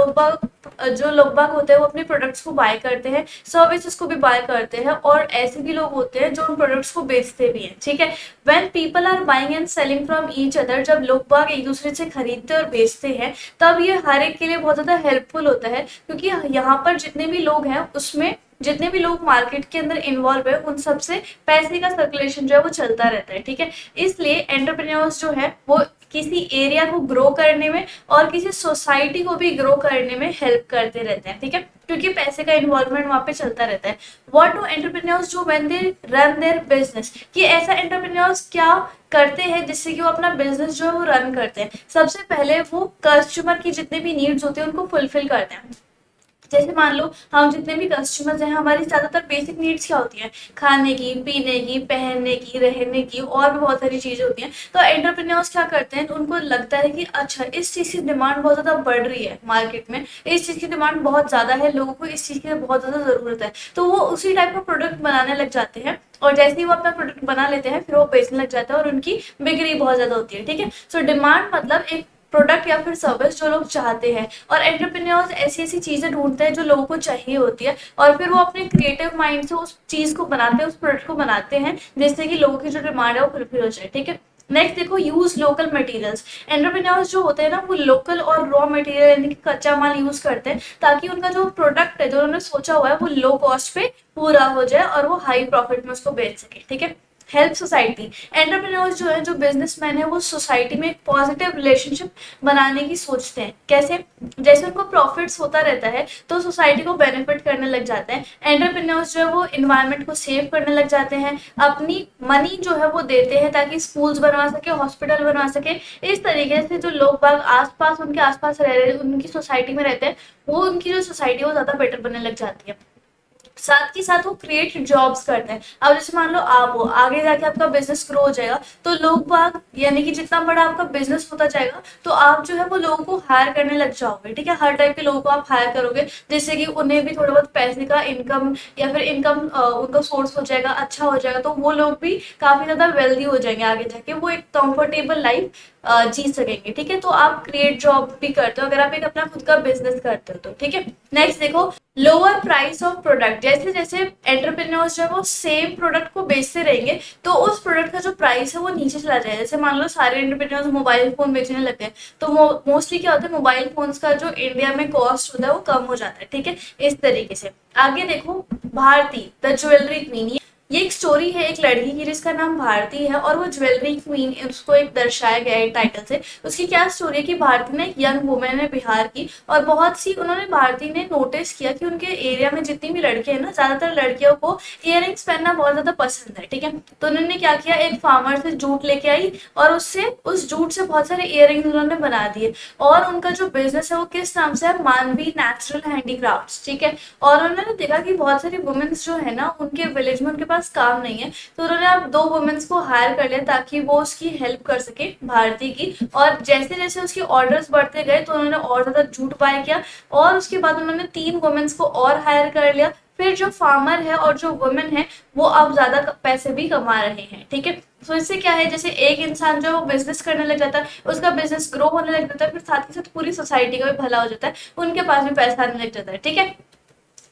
जो लोग बाग होते हैं वो अपने प्रोडक्ट्स को बाय करते हैं, सर्विसेज को भी बाय करते हैं, और ऐसे भी लोग होते हैं जो उन प्रोडक्ट्स को बेचते भी हैं। ठीक है, when people are buying and selling from each other, जब लोग बाग एक दूसरे से खरीदते और बेचते हैं, तब ये हर एक के लिए बहुत ज्यादा हेल्पफुल होता है, क्योंकि यहाँ पर जितने भी लोग हैं, उसमें जितने भी लोग मार्केट के अंदर इन्वॉल्व है, उन सबसे पैसे का सर्कुलेशन जो है वो चलता रहता है। ठीक है, इसलिए एंटरप्रेन्योर्स जो है वो किसी एरिया को ग्रो करने में और किसी सोसाइटी को भी ग्रो करने में हेल्प करते रहते हैं। ठीक है, क्योंकि पैसे का इन्वॉल्वमेंट वहां पे चलता रहता है। व्हाट डू एंटरप्रेन्योर्स जो when they run their business, कि ऐसा एंटरप्रेन्योर्स क्या करते हैं जिससे कि वो अपना बिजनेस जो है वो रन करते हैं। सबसे पहले वो कस्टमर की जितने भी नीड्स होते हैं उनको फुलफिल करते हैं। जैसे मान लो हम जितने भी कस्टमर्स हैं, हमारी ज्यादातर बेसिक नीड्स क्या होती हैं, खाने की, पीने की, पहनने की, रहने की, और भी बहुत सारी चीजें होती हैं। तो एंटरप्रेन्योर्स क्या करते हैं, उनको लगता है कि अच्छा इस चीज की डिमांड बहुत ज्यादा बढ़ रही है मार्केट में, इस चीज की डिमांड बहुत ज्यादा है, लोगों को इस चीज की बहुत ज्यादा जरूरत है, तो वो उसी टाइप का प्रोडक्ट बनाने लग जाते हैं। और जैसे ही वो अपना प्रोडक्ट बना लेते हैं, फिर वो बेचने लग जाता है और उनकी बिक्री बहुत ज्यादा होती है। ठीक है, सो डिमांड मतलब एक प्रोडक्ट या फिर सर्विस जो लोग चाहते हैं, और एंटरप्रेन्योर्स ऐसी ऐसी चीजें ढूंढते हैं जो लोगों को चाहिए होती है, और फिर वो अपने क्रिएटिव माइंड से उस चीज को बनाते हैं, उस प्रोडक्ट को बनाते हैं, जिससे कि लोगों की जो डिमांड है वो फुलफिल हो जाए। ठीक है, नेक्स्ट देखो, यूज लोकल मटेरियल्स। एंटरप्रेन्योर्स जो होते हैं ना, वो लोकल और रॉ मटेरियल यानी कि कच्चा माल यूज करते हैं, ताकि उनका जो प्रोडक्ट है जो उन्होंने सोचा हुआ है वो लो कॉस्ट पे पूरा हो जाए और वो हाई प्रॉफिट में उसको बेच सके। ठीक है, हेल्प सोसाइटी। एंटरप्रेन्योर्स जो है, जो बिजनेसमैन है, वो सोसाइटी में एक पॉजिटिव रिलेशनशिप बनाने की सोचते हैं। कैसे, जैसे उनको प्रॉफिट्स होता रहता है तो सोसाइटी को बेनिफिट करने लग जाते हैं। एंटरप्रेन्योर्स जो है वो इन्वायरमेंट को सेव करने लग जाते हैं, अपनी मनी जो है वो देते हैं ताकि स्कूल्स बनवा सके, हॉस्पिटल बनवा सके। इस तरीके से जो लोग बाग आसपास, उनके आसपास रह रहे, उनकी सोसाइटी में रहते हैं, वो उनकी जो सोसाइटी है वो ज्यादा बेटर बनने लग जाती है। साथ ही साथ वो क्रिएट जॉब्स करते हैं। अब जैसे मान लो आप हो, आगे जाके आपका बिजनेस ग्रो हो जाएगा, तो लोग बाग, यानी कि जितना बड़ा आपका बिजनेस होता जाएगा, तो आप जो है वो लोगों को हायर करने लग जाओगे। ठीक है, हर टाइप के लोगों को आप हायर करोगे, जिससे कि उन्हें भी थोड़ा बहुत पैसे का इनकम या फिर इनकम उनका सोर्स हो जाएगा, अच्छा हो जाएगा, तो वो लोग भी काफी ज्यादा वेल्दी हो जाएंगे। आगे जाके वो एक कंफर्टेबल लाइफ जी सकेंगे। ठीक है, तो आप क्रिएट जॉब भी करते हो अगर आप एक अपना खुद का बिजनेस करते हो तो। ठीक है, नेक्स्ट देखो, लोअर प्राइस ऑफ प्रोडक्ट। जैसे जैसे एंटरप्रेन्योर्स जो है वो सेम प्रोडक्ट को बेचते रहेंगे, तो उस प्रोडक्ट का जो प्राइस है वो नीचे चला जाएगा। जैसे मान लो सारे एंटरप्रेन्योर्स मोबाइल फोन बेचने लगते हैं, तो मोस्टली क्या होता है, मोबाइल फोन्स का जो इंडिया में कॉस्ट होता है वो कम हो जाता है। ठीक है, इस तरीके से। आगे देखो, भारती द ज्वेलरी क्वीन। ये एक स्टोरी है एक लड़की की जिसका नाम भारती है, और वो ज्वेलरी क्वीन, उसको एक दर्शाया गया है टाइटल से। उसकी क्या स्टोरी है कि भारती ने, एक यंग वुमेन है बिहार की, और बहुत सी उन्होंने, भारती ने नोटिस किया कि उनके एरिया में जितनी भी लड़कियां हैं ना, ज्यादातर लड़कियों को इयररिंग्स पहनना बहुत ज्यादा पसंद है। ठीक है, तो उन्होंने क्या किया, एक फार्मर से जूट लेके आई, और उससे, उस जूट से बहुत सारे इयररिंग्स उन्होंने बना दिए, और उनका जो बिजनेस है वो किस नाम से है, मानवी नेचुरल हैंडीक्राफ्ट्स। ठीक है, और उन्होंने देखा कि बहुत सारी वुमेन्स जो है ना, उनके विलेज में उनके पास काम नहीं है, तो उन्होंने अब 2 वुमेन्स को हायर कर लिया ताकि वो उसकी हेल्प कर सके, भारती की। और जैसे जैसे उसके ऑर्डर्स बढ़ते गए तो उन्होंने और ज्यादा जूट बाय किया, और उसके बाद उन्होंने 3 वुमेन्स को और हायर कर लिया। फिर जो फार्मर है और जो वुमेन है वो अब ज्यादा पैसे भी कमा रहे हैं। ठीक है, तो इससे क्या है, जैसे एक इंसान जो है वो बिजनेस करने लग जाता है, उसका बिजनेस ग्रो होने लग जाता है, फिर साथ ही साथ पूरी सोसाइटी का भी भला हो जाता है, उनके पास भी पैसा आने लग जाता है। ठीक है,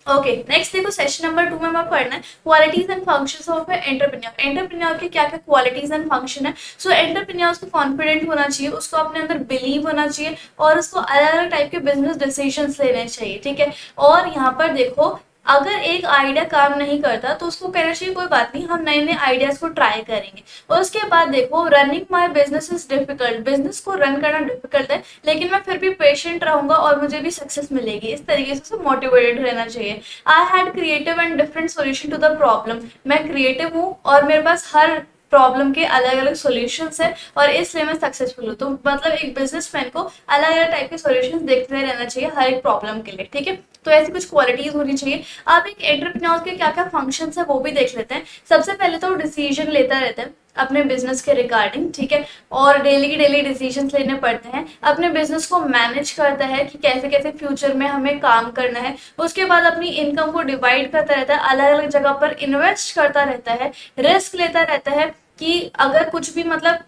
ओके नेक्स्ट देखो, सेशन नंबर 2 में हमें पढ़ना है qualities and functions of entrepreneur. Entrepreneur के क्या क्या क्वालिटीज एंड फंक्शन है। सो एंटरप्रेन्योर को कॉन्फिडेंट होना चाहिए, उसको अपने अंदर बिलीव होना चाहिए, और उसको अलग अलग टाइप के बिजनेस डिसीजंस लेने चाहिए, ठीक है। और यहाँ पर देखो, अगर एक आइडिया काम नहीं करता तो उसको कहना चाहिए कोई बात नहीं, हम नए नए आइडियाज को ट्राई करेंगे। और उसके बाद देखो, running my business is difficult, business को रन करना डिफिकल्ट है, लेकिन मैं फिर भी पेशेंट रहूंगा और मुझे भी सक्सेस मिलेगी। इस तरीके से मोटिवेटेड रहना चाहिए। I had creative and different solution to the problem, मैं क्रिएटिव हूँ और मेरे पास हर प्रॉब्लम के अलग अलग सॉल्यूशंस है और इसलिए मैं सक्सेसफुल हूँ। तो मतलब एक बिजनेसमैन को अलग अलग टाइप के सॉल्यूशंस देखते रहना चाहिए हर एक प्रॉब्लम के लिए, ठीक है। तो ऐसी कुछ क्वालिटीज होनी चाहिए। अब एक एंटरप्रेन्योर के क्या क्या फंक्शंस है वो भी देख लेते हैं। सबसे पहले तो डिसीजन लेता रहता है अपने बिजनेस के रिगार्डिंग, ठीक है, और डेली की डेली डिसीजन लेने पड़ते हैं। अपने बिजनेस को मैनेज करता है कि कैसे कैसे फ्यूचर में हमें काम करना है। उसके बाद अपनी इनकम को डिवाइड करता रहता है, अलग अलग जगह पर इन्वेस्ट करता रहता है, रिस्क लेता रहता है कि अगर कुछ भी मतलब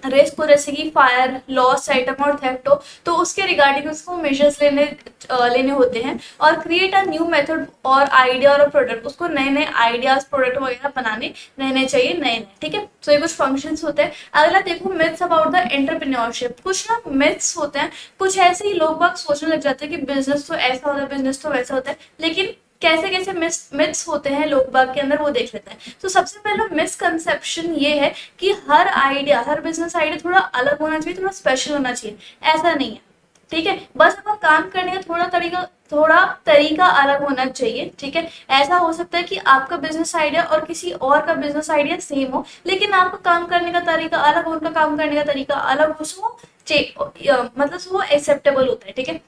रिस्क हो, जैसे कि फायर, लॉस आइटम और थेफ्ट हो, तो उसके रिगार्डिंग उसको मेजर्स लेने होते हैं। और क्रिएट अ न्यू मेथड और आइडिया और प्रोडक्ट, उसको नए नए आइडियाज प्रोडक्ट वगैरह बनाने रहने चाहिए नए नए, ठीक है। तो ये कुछ फंक्शंस होते हैं। अगला देखो, मिथ्स अबाउट द एंटरप्रेन्योरशिप। कुछ ना मिथ्स होते हैं, कुछ ऐसे ही लोग बाग सोचने लग जाते हैं कि बिजनेस तो ऐसा होता है, बिजनेस तो वैसा होता है, लेकिन कैसे कैसे मिथ्स होते हैं लोग बाग के अंदर वो देख लेते हैं। तो सबसे पहला मिसकंसेप्शन ये है कि हर आइडिया, हर बिजनेस आइडिया थोड़ा अलग होना चाहिए, थोड़ा स्पेशल होना चाहिए। ऐसा नहीं है, ठीक है। बस आपका काम करने का थोड़ा तरीका अलग होना चाहिए, ठीक है। ऐसा हो सकता है कि आपका बिजनेस आइडिया और किसी और का बिजनेस आइडिया सेम हो, लेकिन आपका काम करने का तरीका अलग हो, उनका काम करने का तरीका अलग हो, सो मतलब वो एक्सेप्टेबल होता है, ठीक है।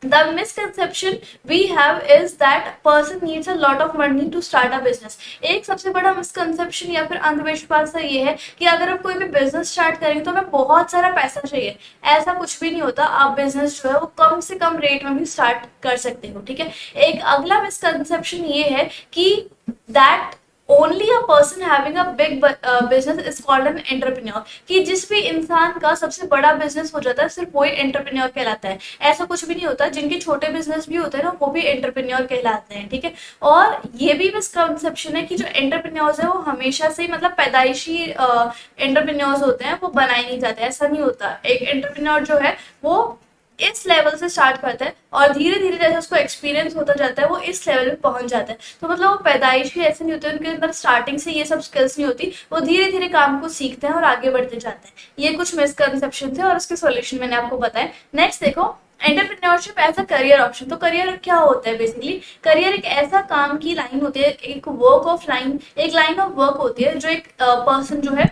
The misconception we have is that person needs a lot of money to start a business। एक सबसे बड़ा मिसकंसेप्शन या फिर अंधविश्वास ये है कि अगर हम कोई भी बिजनेस स्टार्ट करेंगे तो हमें बहुत सारा पैसा चाहिए। ऐसा कुछ भी नहीं होता, आप बिजनेस जो है वो कम से कम रेट में भी स्टार्ट कर सकते हो, ठीक है। एक अगला मिसकंसेप्शन ये है कि that only a person having a big business is called an entrepreneur, कि जिस भी इंसान का सबसे बड़ा बिजनेस हो जाता है सिर्फ वही एंटरप्रेन्योर कहलाता है। ऐसा कुछ भी नहीं होता, जिनके छोटे बिजनेस भी होते हैं ना वो भी एंटरप्रेन्योर कहलाते हैं, ठीक है। और ये भी मिसकंसेप्शन है कि जो एंटरप्रेन्योर्स है वो हमेशा से मतलब पैदाइशी एंटरप्रेन्योर्स होते हैं, वो बनाए नहीं जाते। ऐसा नहीं होता, एक एंटरप्रेन्योर जो है वो इस लेवल से स्टार्ट करता है और धीरे धीरे जैसे उसको एक्सपीरियंस होता जाता है वो इस लेवल पे पहुंच जाता है। तो मतलब वो पैदाइश भी ऐसे नहीं होते, उनके अंदर स्टार्टिंग से ये सब स्किल्स नहीं होती, वो धीरे धीरे काम को सीखते हैं और आगे बढ़ते जाते हैं। ये कुछ मिसकंसेप्शन थे और उसके सॉल्यूशन मैंने आपको बताया। नेक्स्ट देखो, entrepreneurship as a career option. तो करियर क्या होता है बेसिकली? करियर एक ऐसा काम की लाइन होती है, एक वर्क ऑफ लाइन, एक लाइन ऑफ वर्क होती है जो एक पर्सन जो है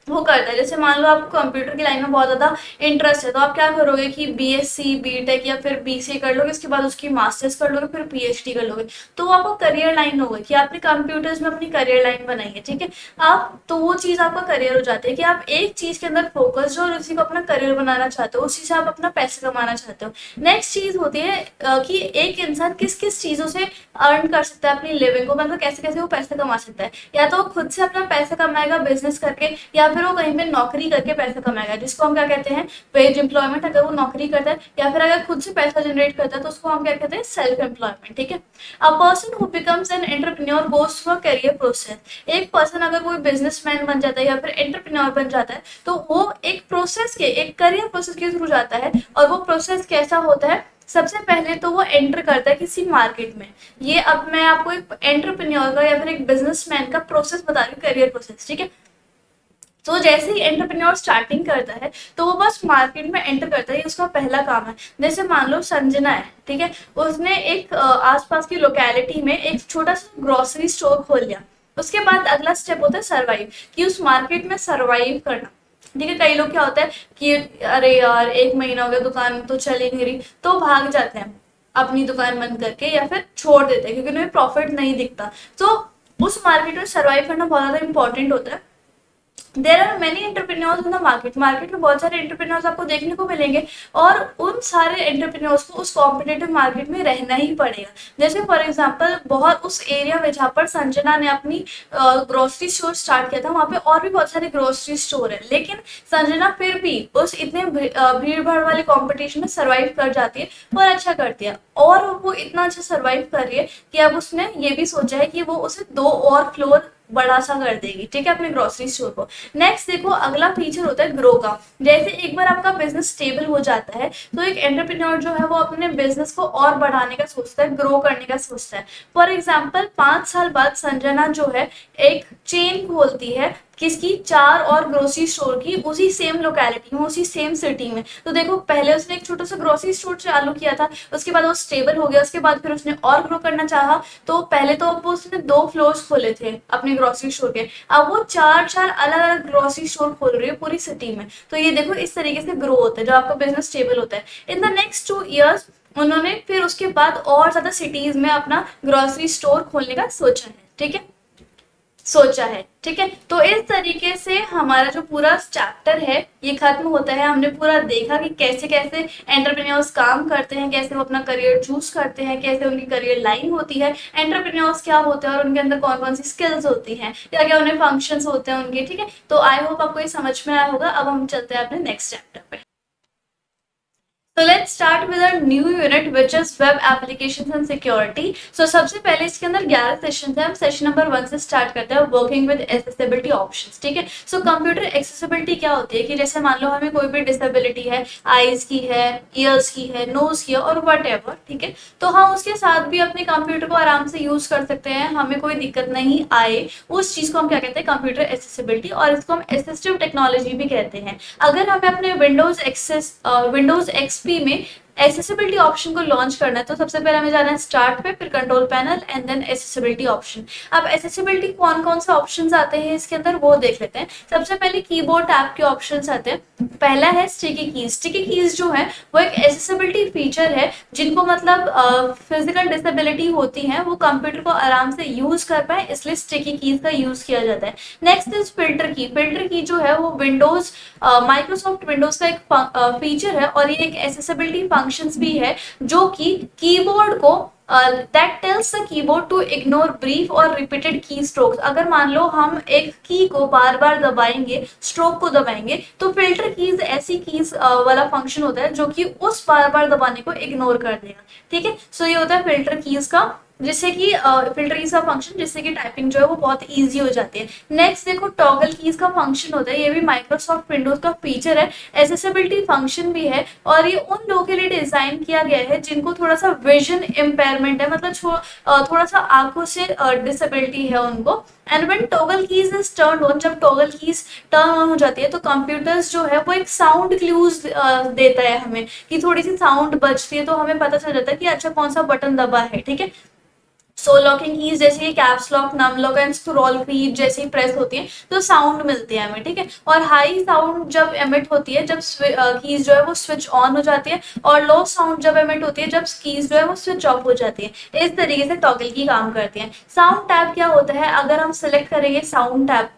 वो करता है। जैसे मान लो आपको कंप्यूटर की लाइन में बहुत ज्यादा इंटरेस्ट है, तो आप क्या करोगे कि बीएससी, बीटेक या फिर बीसीए कर लोगे, उसके बाद उसकी मास्टर्स कर लोगे, फिर पीएचडी कर लोगे, तो वो आपको करियर लाइन होगा कि आपने कंप्यूटर्स में अपनी करियर लाइन बनाई है, ठीक है। आप तो वो चीज आपका करियर हो जाती है कि आप एक चीज के अंदर फोकस हो और उसी को अपना करियर बनाना चाहते हो, उसी से आप अपना पैसा कमाना चाहते हो। नेक्स्ट चीज होती है कि एक इंसान किस किस चीजों से अर्न कर सकता है अपनी लिविंग को, मतलब कैसे कैसे वो पैसा कमा सकता है। या तो वो खुद से अपना पैसा कमाएगा बिजनेस करके, या फिर वो कहीं पे नौकरी करके पैसा कमाएगा, जिसको हम क्या कहते हैं, वेज एम्प्लॉयमेंट। अगर वो नौकरी करता है या फिर अगर खुद से पैसा जनरेट करता है तो उसको हम क्या कहते हैं, सेल्फ एम्प्लॉयमेंट, ठीक है। A person who becomes an entrepreneur goes through a career process. एक पर्सन अगर कोई बिजनेसमैन बन जाता है या फिर एंटरप्रेन्योर बन जाता है तो वो एक प्रोसेस के, एक करियर प्रोसेस के थ्रू जाता है। और वो प्रोसेस कैसा होता है? सबसे पहले तो वो एंटर करता है किसी मार्केट में। ये अब मैं आपको एक एंटरप्रेन्योर का या फिर एक बिजनेसमैन का प्रोसेस बता रही हूँ, करियर प्रोसेस, ठीक है। तो जैसे ही एंटरप्रेन्योर स्टार्टिंग करता है तो वो बस मार्केट में एंटर करता है, ये उसका पहला काम है। जैसे मान लो संजना है, ठीक है, उसने एक आसपास की लोकेलिटी में एक छोटा सा ग्रोसरी स्टोर खोल लिया। उसके बाद अगला स्टेप होता है सर्वाइव, कि उस मार्केट में सर्वाइव करना, ठीक है। कई लोग क्या होता है कि अरे यार 1 महीना हो गया दुकान तो चल ही नहीं रही, तो भाग जाते हैं अपनी दुकान बंद करके या फिर छोड़ देते हैं क्योंकि उन्हें प्रॉफिट नहीं दिखता। तो उस मार्केट में सर्वाइव करना बहुत ज्यादा इंपॉर्टेंट होता है। There are many entrepreneurs in the market, market में बहुत सारे एंटरप्रेन्योर्स आपको देखने को मिलेंगे और उन सारे एंटरप्रेन्योर्स को उस कॉम्पिटेटिव मार्केट में रहना ही पड़ेगा। जैसे फॉर एग्जांपल बहुत उस एरिया में जहाँ पर संजना ने अपनी ग्रोसरी स्टोर स्टार्ट किया था वहाँ पे और भी बहुत सारे ग्रोसरी स्टोर है, लेकिन संजना फिर भी उस इतने भीड़ भाड़ वाले कॉम्पिटिशन में सर्वाइव कर जाती है और अच्छा करती है, और वो इतना अच्छा सर्वाइव कर रही है कि अब उसने ये भी सोचा है कि वो उसे 2 और फ्लोर बड़ा सा कर देगी, ठीक है, अपने ग्रोसरी स्टोर को। नेक्स्ट देखो अगला फीचर होता है ग्रो का। जैसे एक बार आपका बिजनेस स्टेबल हो जाता है तो एक एंटरप्रेन्योर जो है वो अपने बिजनेस को और बढ़ाने का सोचता है, ग्रो करने का सोचता है। फॉर एग्जाम्पल 5 साल बाद संजना जो है एक चेन खोलती है किसकी, 4 और ग्रोसरी स्टोर की, उसी सेम लोकेलिटी में, उसी सेम सिटी में। तो देखो पहले उसने एक छोटा सा ग्रोसरी स्टोर चालू किया था, उसके बाद वो स्टेबल हो गया, उसके बाद फिर उसने और ग्रो करना चाहा, तो पहले तो वो उसने 2 फ्लोर्स खोले थे अपने ग्रोसरी स्टोर के, अब वो 4 अलग अलग ग्रोसरी स्टोर खोल रही है पूरी सिटी में। तो ये देखो इस तरीके से ग्रो होता है जब आपका बिजनेस स्टेबल होता है। इन द नेक्स्ट 2 ईयर्स उन्होंने फिर उसके बाद और ज्यादा सिटीज में अपना ग्रोसरी स्टोर खोलने का सोचा है, ठीक है, सोचा है, ठीक है। तो इस तरीके से हमारा जो पूरा चैप्टर है ये खत्म होता है। हमने पूरा देखा कि कैसे कैसे एंटरप्रेन्योर्स काम करते हैं, कैसे वो अपना करियर चूज करते हैं, कैसे उनकी करियर लाइन होती है, एंटरप्रेन्योर्स क्या होते हैं और उनके अंदर कौन कौन सी स्किल्स होती हैं, क्या क्या उन्हें फंक्शंस होते हैं उनके, ठीक है। तो आई होप आपको ये समझ में आया होगा। अब हम चलते हैं अपने नेक्स्ट चैप्टर पे। So let's start with our new unit which is web applications and security. So सबसे पहले इसके अंदर 11 सेशन है, हम सेशन नंबर 1 से स्टार्ट करते हैं, वर्किंग विद एक्सेसिबिलिटी ऑप्शंस, ठीक है। सो कंप्यूटर एक्सेसिबिलिटी क्या होती है कि जैसे मान लो हमें कोई भी डिसेबिलिटी है, आईज की है, ईयर्स की है, नोज की है और वट एवर, ठीक है, तो हम उसके साथ भी अपने कंप्यूटर को आराम से यूज कर सकते हैं, हमें कोई दिक्कत नहीं आए, उस चीज को हम क्या कहते हैं, कंप्यूटर एक्सेसिबिलिटी, और इसको हम असिस्टिव टेक्नोलॉजी भी कहते हैं। अगर हमें अपने विंडोज एक्सपी में एसेसिबिलिटी ऑप्शन को लॉन्च करना है तो सबसे पहले हमें जाना है स्टार्ट पे, फिर control panel and then accessibility option. अब एसेसिबिलिटी कौन कौन से ऑप्शंस आते हैं इसके अंदर वो देख लेते हैं। सबसे पहले कीबोर्ड टैब के ऑप्शंस आते हैं। पहला है स्टिकी कीज। स्टिकी कीज जो है वो एक एसेसिबिलिटी फीचर है, जिनको मतलब फिजिकल डिसेबिलिटी होती है वो कंप्यूटर को आराम से यूज कर पाए, इसलिए स्टिकी कीज का यूज किया जाता है। नेक्स्ट इज फिल्टर की। फिल्टर की जो है वो विंडोज माइक्रोसॉफ्ट विंडोज का एक फीचर है और ये एक एसेसिबिलिटी फंक्शंस भी है जो कि कीबोर्ड को that tells the keyboard to ignore brief और repeated key strokes। अगर मान लो हम एक की को बार बार दबाएंगे, स्ट्रोक को दबाएंगे, तो फिल्टर कीज ऐसी कीज वाला फंक्शन होता है जो कि उस बार बार दबाने को इग्नोर कर देगा, ठीक है। सो ये होता है फिल्टर कीज का, जिससे कि फिल्टर कीज का फंक्शन, जिससे कि टाइपिंग जो है वो बहुत इजी हो जाती है। नेक्स्ट देखो टॉगल कीज का फंक्शन होता है, ये भी माइक्रोसॉफ्ट विंडोज का फीचर है, एसेसिबिलिटी फंक्शन भी है, और ये उन लोगों के लिए डिजाइन किया गया है जिनको थोड़ा सा विजन इम्पेयरमेंट है, मतलब थोड़ा सा आंखों से डिसेबिलिटी है उनको। And when toggle keys is turn on, जब टॉगल कीज टर्न ऑन हो जाती है तो कंप्यूटर्स जो है वो एक साउंड क्लूज देता है हमें, कि थोड़ी सी साउंड बजती है तो हमें पता चल जाता है कि अच्छा कौन सा बटन दबा है, ठीक है। सो लॉकिंग कीज जैसे caps lock, num lock and scroll की जैसे ही प्रेस होती है तो साउंड मिलती है हमें, ठीक है। और हाई साउंड जब एमिट होती है जब कीज जो है वो स्विच ऑन हो जाती है, और लो साउंड जब एमिट होती है जब कीज जो है वो स्विच ऑफ हो जाती है। इस तरीके से टॉगल की काम करती है। साउंड टैब क्या होता है, अगर हम सिलेक्ट करेंगे साउंड टैब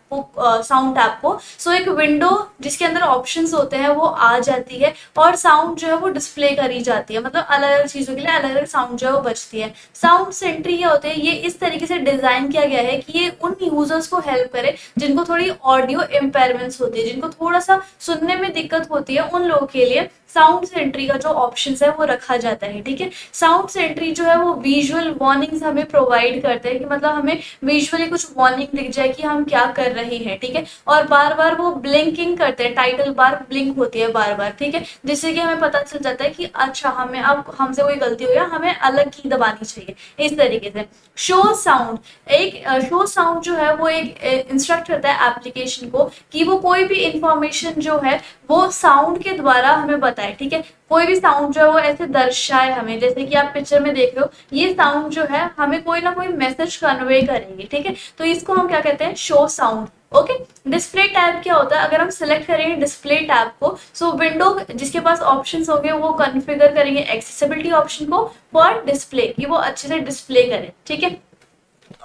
को, सो एक विंडो जिसके अंदर ऑप्शंस होते हैं वो आ जाती है और साउंड जो है वो डिस्प्ले करी जाती है, मतलब अलग अलग चीजों के लिए अलग अलग साउंड जो है वो बजती है। साउंड सेंट्री क्या होते हैं, ये इस तरीके से डिजाइन किया गया है कि ये उन यूजर्स को हेल्प करे जिनको थोड़ी ऑडियो इम्पेयरमेंट्स होती है, जिनको थोड़ा सा सुनने में दिक्कत होती है, उन लोगों के लिए साउंड सेंट्री का जो ऑप्शन है वो रखा जाता है, ठीक है। साउंड सेंट्री जो है वो विजुअल वार्निंग्स हमें प्रोवाइड करते हैं, कि मतलब हमें विजुअली कुछ वार्निंग दिख जाए कि हम क्या कर रहे हैं, ठीक है। और बार बार वो ब्लिंकिंग करते हैं, टाइटल बार ब्लिंक होती है बार बार, ठीक है, जिससे कि हमें पता चल जाता है कि अच्छा हमें अब हमसे कोई गलती हो गया, हमें अलग की दबानी चाहिए, इस तरीके से। शो साउंड, एक शो साउंड जो है वो एक इंस्ट्रक्ट करता है एप्लीकेशन को कि वो कोई भी इंफॉर्मेशन जो है वो साउंड के द्वारा हमें बताए, ठीक है। कोई भी साउंड जो है वो ऐसे दर्शाए हमें, जैसे कि आप पिक्चर में देख रहे हो, ये साउंड जो है हमें कोई ना कोई मैसेज कन्वे करेंगे, ठीक है। तो इसको हम क्या कहते हैं, show sound, okay. Display tab क्या होता है, अगर हम सिलेक्ट करेंगे डिस्प्ले टैब को, सो विंडो जिसके पास ऑप्शंस होंगे वो कॉन्फ़िगर करेंगे एक्सेसिबिलिटी ऑप्शन को फॉर डिस्प्ले, कि वो अच्छे से डिस्प्ले करे, ठीक है।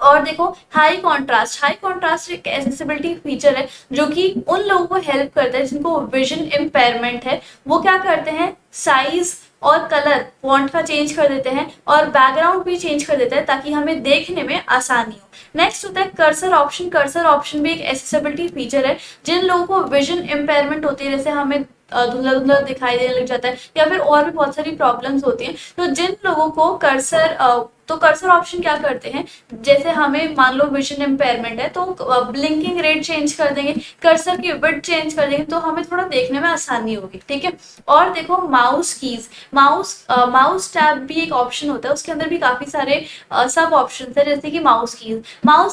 और देखो हाई कॉन्ट्रास्ट एक एसेसिबिलिटी फीचर है जो कि उन लोगों को हेल्प करता है जिनको विजन इम्पेयरमेंट है। वो क्या करते हैं, साइज और कलर फॉन्ट का चेंज कर देते हैं और बैकग्राउंड भी चेंज कर देते हैं ताकि हमें देखने में आसानी हो। नेक्स्ट होता है कर्सर ऑप्शन भी एक एसेसिबिलिटी फीचर है। जिन लोगों को विजन इम्पेयरमेंट होती है, जैसे हमें धुंधला धुंधला दिखाई देने लग जाता है या फिर और भी बहुत सारी प्रॉब्लम्स होती हैं, तो जिन लोगों को कर्सर ऑप्शन क्या करते हैं, जैसे हमें मान लो विजन इम्पेयरमेंट है तो ब्लिंकिंग रेट चेंज कर देंगे, कर्सर की विड्थ चेंज कर देंगे तो हमें थोड़ा देखने में आसानी होगी, ठीक है। और देखो माउस टैब भी एक ऑप्शन होता है, उसके अंदर भी काफी सारे सब ऑप्शन है, जैसे कि माउस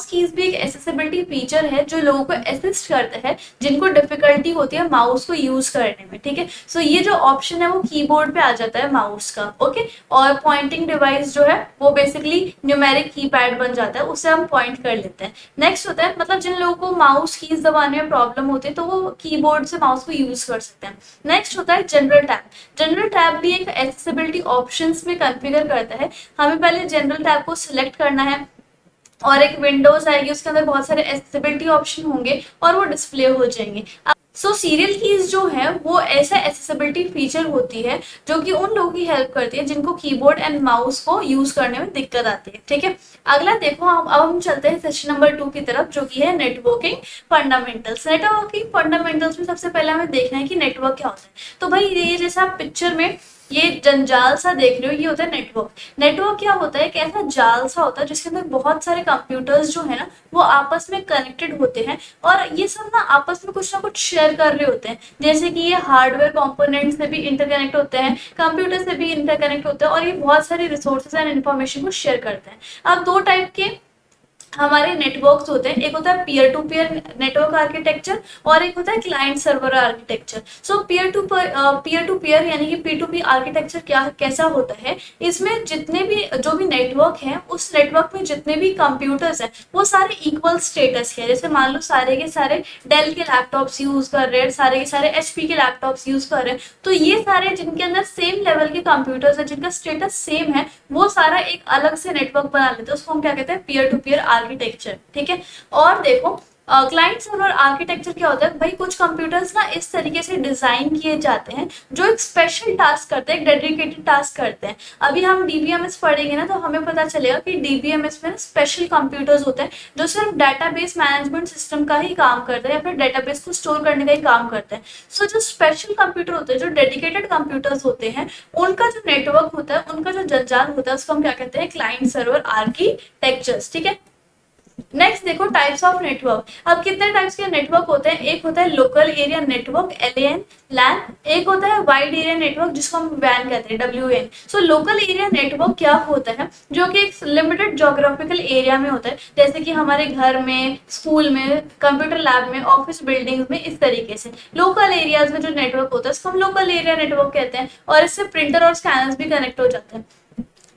कीज भी एक एसेसिबिलिटी फीचर है जो लोगों को असिस्ट करता है जिनको डिफिकल्टी होती है माउस को यूज करने में, ठीक है। सो ये जो ऑप्शन है वो कीबोर्ड पे आ जाता है माउस का, ओके। और पॉइंटिंग डिवाइस जो है वो बेसिकली न्यूमेरिक कीपैड बन जाता है, उससे हम पॉइंट कर लेते हैं। नेक्स्ट होता है, मतलब जिन लोगों को माउस कीज दबाने में प्रॉब्लम होती है तो वो कीबोर्ड से माउस को यूज कर सकते हैं। नेक्स्ट होता है जनरल टैब भी एक एक्सेसिबिलिटी ऑप्शंस में कॉन्फ़िगर करता है। हमें पहले जनरल टैब को सिलेक्ट करना है और एक विंडोज आएगी, उसके अंदर बहुत सारे एक्सेसिबिलिटी ऑप्शन होंगे और वो डिस्प्ले हो जाएंगे। सो सीरियल कीज जो है वो ऐसा एक्सेसिबिलिटी फीचर होती है जो कि उन लोगों की हेल्प करती है जिनको कीबोर्ड एंड माउस को यूज करने में दिक्कत आती है, ठीक है। अगला देखो, अब हम चलते हैं सेशन नंबर 2 की तरफ जो कि है नेटवर्किंग फंडामेंटल्स। नेटवर्किंग फंडामेंटल्स में सबसे पहले हमें देखना है कि नेटवर्क क्या होता है। तो भाई ये जैसा आप पिक्चर में ये जंजाल सा देख रहे हो, ये होता है नेटवर्क। नेटवर्क क्या होता है, एक ऐसा जाल सा होता है जिसके अंदर बहुत सारे कंप्यूटर्स जो है ना वो आपस में कनेक्टेड होते हैं और ये सब ना आपस में कुछ ना कुछ शेयर कर रहे होते हैं। जैसे कि ये हार्डवेयर कंपोनेंट से भी इंटरकनेक्ट होते हैं, कंप्यूटर से भी इंटरकनेक्ट होते हैं और ये बहुत सारी रिसोर्सेज एंड इन्फॉर्मेशन को शेयर करते हैं। अब दो टाइप के हमारे नेटवर्क्स होते हैं, एक होता है peer to peer network architecture और एक होता है client server architecture. So peer to peer यानी कि P2P आर्किटेक्चर कैसा होता है, इसमें जितने भी जो भी नेटवर्क है उस नेटवर्क में जितने भी कंप्यूटर्स हैं वो सारे इक्वल स्टेटस के हैं। जैसे मान लो सारे के सारे डेल के लैपटॉप्स यूज कर रहे हैं, सारे के सारे HP के लैपटॉप्स यूज कर रहे हैं, तो ये सारे जिनके अंदर सेम लेवल के कंप्यूटर्स हैं, जिनका स्टेटस सेम है, वो सारा एक अलग से नेटवर्क बना लेते हैं। उसको हम क्या कहते हैं, पीयर टू पीयर आर्किटेक्चर, ठीक है। और देखो क्लाइंट सर्वर आर्किटेक्चर क्या होता है, भाई कुछ कंप्यूटर्स ना इस तरीके से डिजाइन किए जाते हैं जो एक स्पेशल टास्क करते हैं, एक डेडिकेटेड टास्क करते हैं। अभी हम DBMS पढ़ेंगे ना तो हमें पता चलेगा कि DBMS में स्पेशल कंप्यूटर्स होते हैं जो सिर्फ डेटाबेस मैनेजमेंट सिस्टम का ही काम करते हैं या फिर डेटाबेस को स्टोर करने का ही काम करते हैं। सो जो स्पेशल कंप्यूटर होते हैं, जो डेडिकेटेड कंप्यूटर्स होते हैं, उनका जो नेटवर्क होता है, उनका जो जंजाल होता है, उसको हम क्या कहते हैं, क्लाइंट सर्वर आर्किटेक्चर्स, ठीक है। नेक्स्ट देखो टाइप्स ऑफ नेटवर्क। अब कितने टाइप्स के नेटवर्क होते हैं, एक होता है लोकल एरिया नेटवर्क LAN, एक होता है वाइड एरिया नेटवर्क जिसको हम WAN कहते हैं WAN। So local area network क्या होता है, जो कि एक लिमिटेड ज्योग्राफिकल एरिया में होता है, जैसे कि हमारे घर में, स्कूल में, कंप्यूटर लैब में, ऑफिस बिल्डिंग्स में, इस तरीके से लोकल एरियाज में जो नेटवर्क होता है उसको हम लोकल एरिया नेटवर्क कहते हैं और इससे प्रिंटर और स्कैनर्स भी कनेक्ट हो जाते हैं।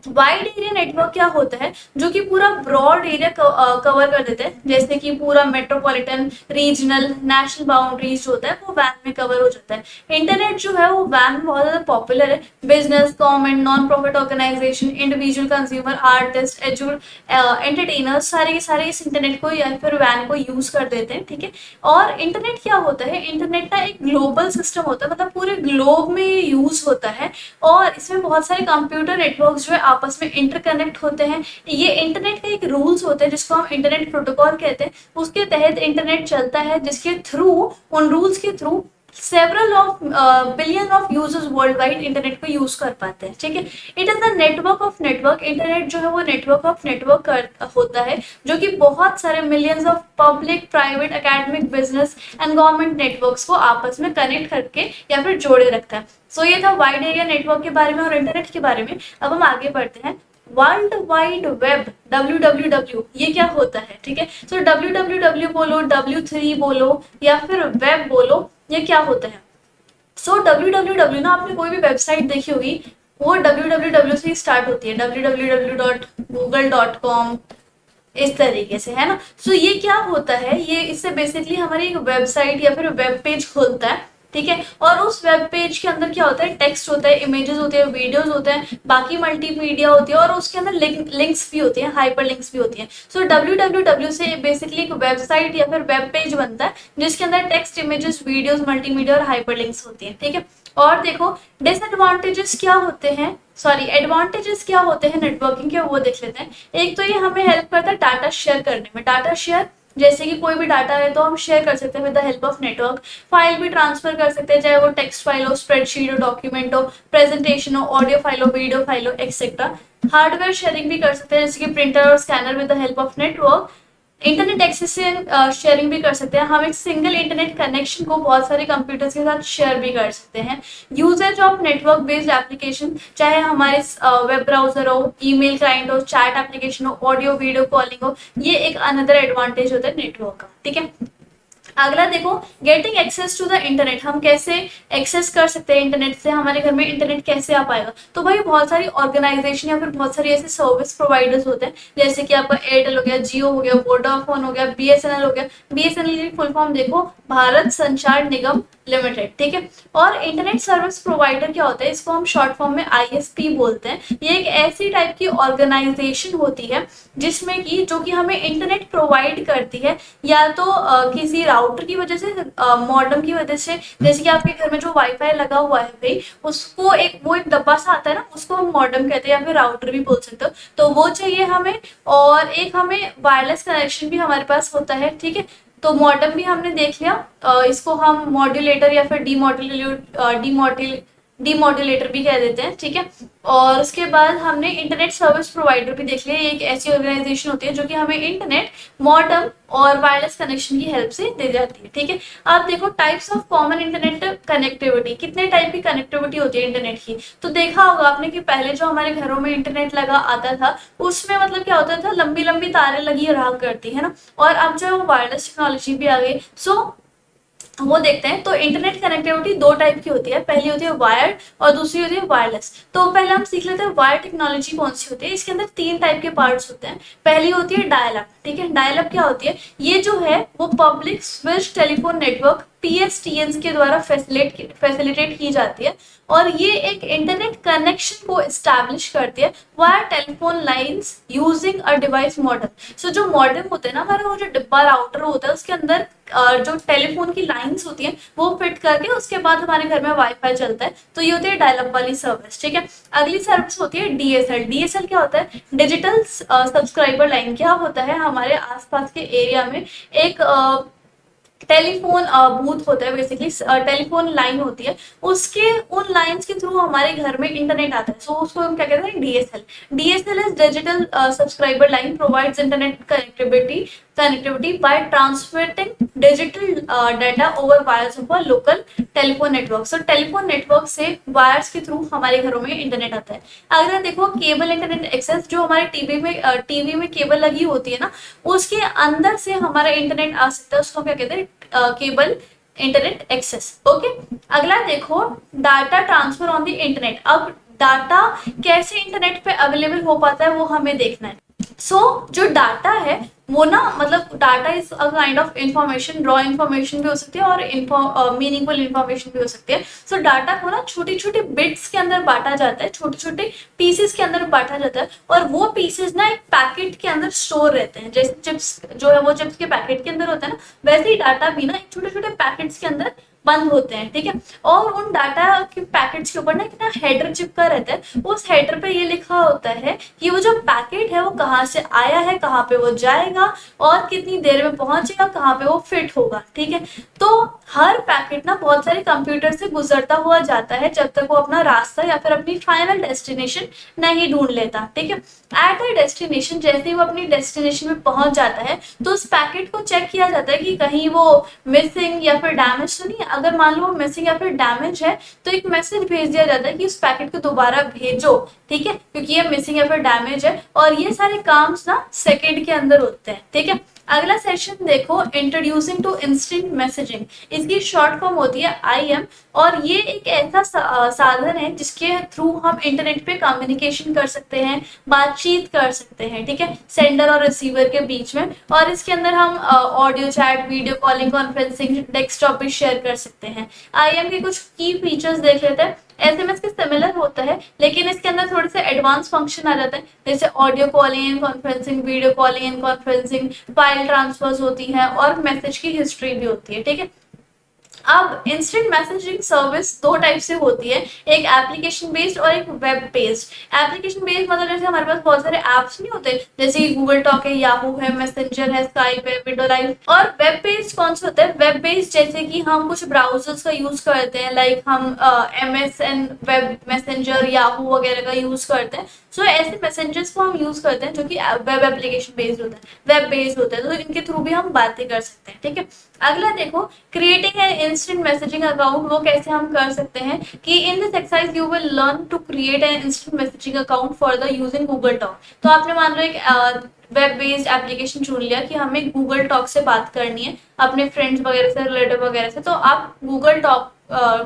वाइड एरिया नेटवर्क क्या होता है, जो कि पूरा ब्रॉड एरिया कवर कर देता है, जैसे कि पूरा मेट्रोपॉलिटन, रीजनल, नेशनल बाउंड्रीज जो होता है वो WAN में कवर हो जाता है। इंटरनेट जो है वो WAN में बहुत ज्यादा पॉपुलर है। Business, government, non profit organization, individual consumer, artist, entertainers, सारे के सारे इस इंटरनेट को या फिर WAN को यूज कर देते हैं, ठीक है। और इंटरनेट क्या होता है, इंटरनेट ना एक ग्लोबल सिस्टम होता है, मतलब पूरे ग्लोब में यूज होता है और इसमें बहुत सारे कंप्यूटर नेटवर्क जो है आपस में इंटरकनेक्ट होते हैं। ये इंटरनेट का एक रूल्स होते हैं जिसको हम इंटरनेट प्रोटोकॉल कहते हैं, उसके तहत इंटरनेट चलता है, जिसके थ्रू, उन रूल्स के through several of billion of users world wide internet को यूज कर पाते हैं, ठीक है। It is the network of network. Internet जो है वो नेटवर्क ऑफ नेटवर्क होता है जो कि बहुत सारे millions of public, private, academic, business and government networks को आपस में कनेक्ट करके या फिर जोड़े रखता है। सो ये था वाइड एरिया नेटवर्क के बारे में और इंटरनेट के बारे में। अब हम आगे बढ़ते हैं। वर्ल्ड वाइड वेब WWW ये क्या होता है, ठीक है। सो WWW बोलो, W3 बोलो या फिर वेब बोलो, ये क्या होता है। सो WWW ना, आपने कोई भी वेबसाइट देखी होगी वो WWW से स्टार्ट होती है, www.google.com, इस तरीके से, है ना। सो ये क्या होता है, ये इससे बेसिकली हमारी एक वेबसाइट या फिर वेब पेज खुलता है ठीक है। और उस वेब पेज के अंदर क्या होता है, टेक्स्ट होता है, इमेजेस होते हैं, वीडियोस होते हैं, बाकी मल्टीमीडिया होती है, और उसके अंदर लिंक्स भी होती हैं, हाइपर लिंक्स भी होती हैं। सो www से बेसिकली एक वेबसाइट या फिर वेब पेज बनता है जिसके अंदर टेक्स्ट, इमेजेस, वीडियोस, मल्टीमीडिया और हाइपर लिंक्स होती हैं, ठीक है। और देखो डिसएडवांटेजेस क्या होते हैं, सॉरी एडवांटेजेस क्या होते हैं नेटवर्किंग के, वो देख लेते हैं। एक तो ये हमें हेल्प करता है डाटा शेयर करने में। डाटा शेयर जैसे कि कोई भी डाटा है तो हम शेयर कर सकते हैं with the help of network. File भी ट्रांसफर कर सकते हैं, चाहे वो टेक्स्ट फाइल हो, स्प्रेडशीट हो, डॉक्यूमेंट हो, प्रेजेंटेशन हो, ऑडियो फाइल हो, वीडियो फाइल हो, एक्सेट्रा। हार्डवेयर शेयरिंग भी कर सकते हैं जैसे कि प्रिंटर और scanner with the help of network. Internet access से शेयरिंग भी कर सकते हैं। हम एक सिंगल इंटरनेट कनेक्शन को बहुत सारे कंप्यूटर्स के साथ शेयर भी कर सकते हैं। Usages of network based application, चाहे हमारे वेब ब्राउजर हो, ईमेल क्लाइंट हो, चैट एप्लीकेशन हो, ऑडियो वीडियो कॉलिंग हो, ये एक अनदर एडवांटेज होता है नेटवर्क का, ठीक है। अगला देखो getting access to the internet, हम कैसे एक्सेस कर सकते हैं इंटरनेट से, हमारे घर में इंटरनेट कैसे आ पाएगा। तो भाई बहुत सारी ऑर्गेनाइजेशन या फिर बहुत सारी ऐसे सर्विस प्रोवाइडर्स होते हैं जैसे कि आपका एयरटेल हो गया, जियो हो गया, वोडाफोन हो गया, बीएसएनएल हो गया। बीएसएनएल की फुल फॉर्म देखो, भारत संचार निगम लिमिटेड, ठीक है। और इंटरनेट सर्विस प्रोवाइडर क्या होता है, इसको हम शॉर्ट फॉर्म में आईएसपी बोलते हैं। ये एक ऐसी टाइप की ऑर्गेनाइजेशन होती है जिसमें कि जो कि हमें इंटरनेट प्रोवाइड करती है, या तो किसी राउटर की वजह से, मॉडेम की वजह से। जैसे कि आपके घर में जो वाईफाई लगा हुआ है भाई, उसको एक डब्बा सा आता है ना, उसको हम मॉडेम कहते हैं या फिर राउटर भी बोल सकते हो, तो वो चाहिए हमें। और एक हमें वायरलेस कनेक्शन भी हमारे पास होता है, ठीक है। तो मॉडेम भी हमने देख लिया, इसको हम मॉड्यूलेटर या फिर डीमॉड्यूलेटर भी कह देते हैं, ठीक है। और उसके बाद हमने इंटरनेट सर्विस प्रोवाइडर भी देख लिया। एक ऐसी ऑर्गेनाइजेशन होती है जो कि हमें इंटरनेट, मॉडेम और वायरलेस कनेक्शन की हेल्प से दे जाती है, ठीक है। अब देखो types of common internet connectivity, कितने टाइप की कनेक्टिविटी होती है इंटरनेट की। तो देखा होगा आपने कि पहले जो हमारे घरों में इंटरनेट लगा आता था उसमें मतलब क्या होता था, लंबी लंबी तारें लगी रहा करती है ना। और अब जो वायरलेस टेक्नोलॉजी भी आ गई, सो वो देखते हैं। तो इंटरनेट कनेक्टिविटी दो टाइप की होती है, पहली होती है वायर्ड और दूसरी होती है वायरलेस। तो पहले हम सीख लेते हैं वायर टेक्नोलॉजी कौन सी होती है। इसके अंदर तीन टाइप के पार्ट्स होते हैं। पहली होती है डायल अप, ठीक है। डायल अप क्या होती है, ये जो है वो public switch telephone network PSTN के द्वारा फैसिलिटेट की जाती है, और ये एक इंटरनेट कनेक्शन को एस्टैब्लिश करती है wire telephone lines using a device model. So जो मॉडल होते हैं ना हमारा, वो जो डिब्बा राउटर होता है उसके अंदर जो टेलीफोन की लाइंस होती हैं वो फिट करके उसके बाद हमारे घर में वाईफाई चलता है। तो ये होती है डायल अप वाली सर्विस, ठीक है। अगली सर्विस होती है डीएसएल। डीएसएल क्या होता है, डिजिटल सब्सक्राइबर लाइन। क्या होता है, हमारे आसपास के एरिया में एक टेलीफोन बूथ होता है, बेसिकली टेलीफोन लाइन होती है, उसके उन लाइंस के थ्रू हमारे घर में इंटरनेट आता है। सो उसको हम क्या कहते हैं, DSL. DSL is digital subscriber line provides internet connectivity by transmitting digital data over wires of a local telephone network. So telephone network से वायर्स के थ्रू हमारे घरों में इंटरनेट आता है। अगर देखो केबल इंटरनेट एक्सेस, जो हमारे टीवी में केबल लगी होती है ना, उसके अंदर से हमारा इंटरनेट आ सकता है, उसको क्या कहते हैं, केबल इंटरनेट एक्सेस, ओके। अगला देखो data transfer on the internet. अब डाटा कैसे इंटरनेट पे अवेलेबल हो पाता है वो हमें देखना है। जो डाटा है वो ना, मतलब data is a kind of information, raw information भी हो सकती है और मीनिंगफुल इंफॉर्मेशन भी हो सकती है। डाटा को ना छोटी छोटी बिट्स के अंदर बांटा जाता है, छोटे छोटे पीसेस के अंदर बांटा जाता है, और वो पीसेस ना एक पैकेट के अंदर स्टोर रहते हैं। जैसे चिप्स जो है वो चिप्स के पैकेट के अंदर होता है ना, वैसे ही डाटा भी ना एक छोटे छोटे पैकेट्स के अंदर बंद होते हैं, ठीक है। और उन डाटा के पैकेट्स के ऊपर ना कितना हेडर चिपका रहता है, उस हेडर पे ये लिखा होता है कि वो जो पैकेट है वो कहाँ से आया है, कहाँ पे वो जाएगा और कितनी देर में पहुंचेगा, कहाँ पे वो फिट होगा, ठीक है। तो हर पैकेट ना बहुत सारे कंप्यूटर से गुजरता हुआ जाता है जब तक वो अपना रास्ता या फिर अपनी फाइनल डेस्टिनेशन नहीं ढूंढ लेता, ठीक है। एट अ डेस्टिनेशन, जैसे ही वो अपनी डेस्टिनेशन में पहुंच जाता है तो उस पैकेट को चेक किया जाता है कि कहीं वो मिसिंग या फिर डैमेज तो नहीं है। अगर मान लो वो मिसिंग या फिर डैमेज है तो एक मैसेज भेज दिया जाता है कि उस पैकेट को दोबारा भेजो, ठीक है, क्योंकि ये मिसिंग या फिर डैमेज है। और ये सारे काम ना सेकेंड के अंदर होते हैं, ठीक है। अगला सेशन देखो, इंट्रोड्यूसिंग टू इंस्टेंट मैसेजिंग। इसकी शॉर्ट फॉर्म होती है IM, और ये एक ऐसा साधन है जिसके थ्रू हम इंटरनेट पे कम्युनिकेशन कर सकते हैं, बातचीत कर सकते हैं, ठीक है, सेंडर और रिसीवर के बीच में। और इसके अंदर हम audio chat, video calling, conferencing, desktop भी शेयर कर सकते हैं। IM के कुछ की फीचर्स देख लेते हैं। SMS के सिमिलर होता है, लेकिन इसके अंदर थोड़े से एडवांस फंक्शन आ जाता है, जैसे audio calling and conferencing, video calling and conferencing, file transfers होती हैं और मैसेज की हिस्ट्री भी होती है, ठीक है। अब इंस्टेंट मैसेजिंग सर्विस दो टाइप से होती है, एक एप्लीकेशन बेस्ड और एक वेब बेस्ड। एप्लीकेशन बेस्ड मतलब जैसे हमारे पास बहुत सारे एप्स नहीं होते, जैसे गूगल टॉक है, याहू है, मैसेंजर है, स्काइप है, विंडो लाइव। और वेब बेस्ड कौन सा होता है? वेब बेस्ड जैसे कि हम कुछ ब्राउजर्स का यूज करते हैं, लाइक हम MSN वेब मैसेंजर, याहू वगैरह का यूज करते हैं। सो ऐसे मैसेंजर्स को हम यूज करते हैं जो कि वेब एप्लीकेशन बेस्ड होता है, वेब बेस्ड होता है, तो इनके थ्रू भी हम बातें कर सकते हैं, ठीक है। अगला देखो, creating an instant messaging account, वो कैसे हम कर सकते हैं कि in this exercise you will learn to create an instant messaging account for the using Google Talk. तो आपने मान लो एक वेब बेस्ड एप्लीकेशन चुन लिया कि हमें गूगल टॉक से बात करनी है अपने फ्रेंड्स वगैरह से, रिलेटिव वगैरह से, तो आप गूगल टॉक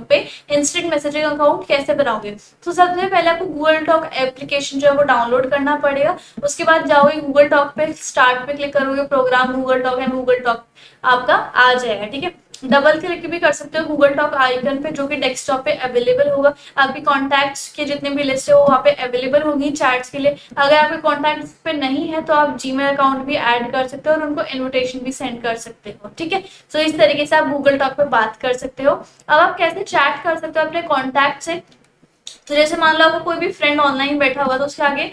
पे इंस्टेंट मैसेजिंग अकाउंट कैसे बनाओगे? तो सबसे पहले आपको गूगल टॉक एप्लीकेशन जो है वो डाउनलोड करना पड़ेगा। उसके बाद जाओगे गूगल टॉक पे, स्टार्ट पे क्लिक करोगे, program Google Talk and Google Talk आपका आ जाएगा, ठीक है। डबल क्लिक भी कर सकते हो गूगल टॉक आइकन पे, जो कि डेस्कटॉप पे अवेलेबल होगा। आपकी कॉन्टैक्ट्स के जितने भी लिस्ट है वो वहाँ पे अवेलेबल होगी चैट्स के लिए। अगर आपके कॉन्टैक्ट्स पे नहीं है तो आप जीमेल अकाउंट भी ऐड कर सकते हो और उनको इन्विटेशन भी सेंड कर सकते हो, ठीक है। सो इस तरीके से आप गूगल टॉक पे बात कर सकते हो। अब आप कैसे चैट कर सकते हो अपने कॉन्टैक्ट से? तो जैसे मान लो आपको कोई भी फ्रेंड ऑनलाइन बैठा हुआ, तो उसके आगे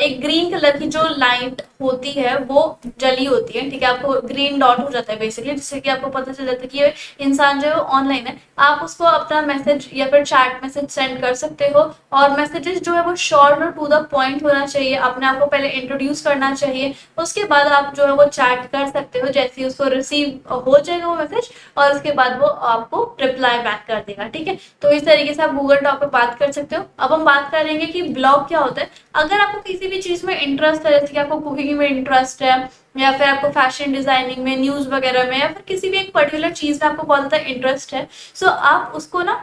एक ग्रीन कलर की जो लाइट होती है वो जली होती है, ठीक है, आपको ग्रीन डॉट हो जाता है बेसिकली, जिससे कि आपको पता चल जाता है कि ये इंसान जो है ऑनलाइन है। आप उसको अपना मैसेज या फिर चैट मैसेज सेंड कर सकते हो, और मैसेजेस जो है वो शॉर्ट और टू द पॉइंट होना चाहिए। अपने आप को पहले इंट्रोड्यूस करना चाहिए, उसके बाद आप जो है वो चैट कर सकते हो। जैसे ही उसको रिसीव हो जाएगा वो मैसेज, और उसके बाद वो आपको रिप्लाई बैक कर देगा, ठीक है। तो इस तरीके से आप गूगल टॉक पे बात कर सकते हो। अब हम बात करेंगे कि ब्लॉग क्या होता है। अगर आपको किसी भी चीज में इंटरेस्ट है, जैसे कि आपको कुकिंग में इंटरेस्ट है, या फिर आपको फैशन डिजाइनिंग में, न्यूज वगैरह में, या फिर किसी भी एक पर्टिकुलर चीज में आपको बहुत ज्यादा इंटरेस्ट है, सो आप उसको ना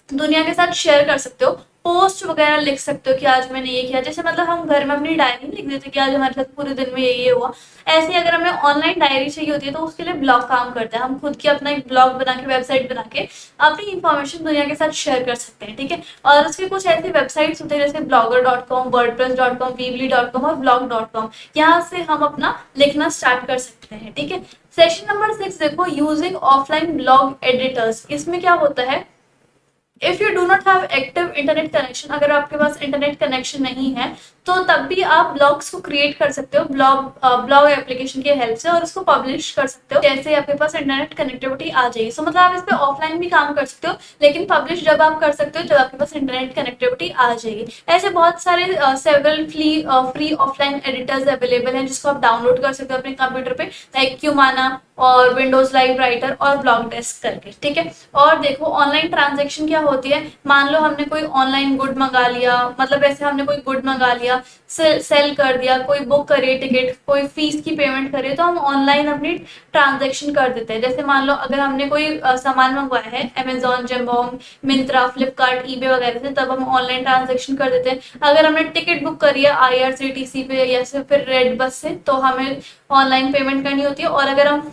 दुनिया के साथ शेयर कर सकते हो। पोस्ट वगैरह लिख सकते हो कि आज मैंने ये किया, जैसे मतलब हम घर में अपनी डायरी लिख देते कि आज हमारे साथ पूरे दिन में ये हुआ। ऐसे ही अगर हमें ऑनलाइन डायरी चाहिए होती है तो उसके लिए ब्लॉग काम करता है। हम खुद की अपना एक ब्लॉग बना के, वेबसाइट बना के अपनी इंफॉर्मेशन दुनिया के साथ शेयर कर सकते हैं, ठीक है। और उसके कुछ ऐसी वेबसाइट्स होते हैं जैसे blogger.com, wordpress.com, weebly.com और blog.com। यहाँ से हम अपना लिखना स्टार्ट कर सकते हैं, ठीक है। सेशन नंबर 6 देखो, यूजिंग ऑफलाइन ब्लॉग एडिटर्स। इसमें क्या होता है, if you do not have active internet connection, अगर आपके पास इंटरनेट कनेक्शन नहीं है तो तब भी आप ब्लॉग्स को क्रिएट कर सकते हो ब्लॉग एप्लीकेशन की हेल्प से, और उसको पब्लिश कर सकते हो जैसे आपके पास इंटरनेट कनेक्टिविटी आ जाएगी। सो मतलब आप इस पे ऑफलाइन भी काम कर सकते हो, लेकिन पब्लिश जब आप कर सकते हो जब आपके पास इंटरनेट कनेक्टिविटी आ जाएगी। ऐसे बहुत सारे several free offline editors available हैं जिसको आप डाउनलोड कर सकते हो अपने कंप्यूटर पे, लाइक क्यूमाना और विंडोज लाइव राइटर और ब्लॉग डेस्क करके, ठीक है। और देखो ऑनलाइन ट्रांजेक्शन क्या होती है। मान लो हमने कोई ऑनलाइन गुड मंगा लिया, मतलब ऐसे हमने कोई गुड मंगा लिया, सेल कर दिया, कोई बुक करिए टिकट, कोई फीस की पेमेंट करिए, तो हम ऑनलाइन अपनी ट्रांजेक्शन कर देते हैं। जैसे मान लो अगर हमने कोई सामान मंगवाया है अमेजोन, जम्बोंग, मिंत्रा, फ्लिपकार्ट, ईबे वगैरह से, तब हम ऑनलाइन ट्रांजेक्शन कर देते हैं। अगर हमने टिकट बुक करी है IRCTC पे या फिर रेड बस से, तो हमें ऑनलाइन पेमेंट करनी होती है। और अगर हम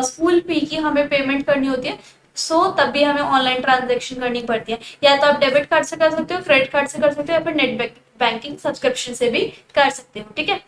स्कूल फी की हमें पेमेंट करनी होती है, तब भी हमें ऑनलाइन ट्रांजेक्शन करनी पड़ती है। या तो आप डेबिट कार्ड से कर सकते हो, क्रेडिट कार्ड से कर सकते हो, या फिर नेट बैंकिंग सब्सक्रिप्शन से भी कर सकते हो, ठीक है।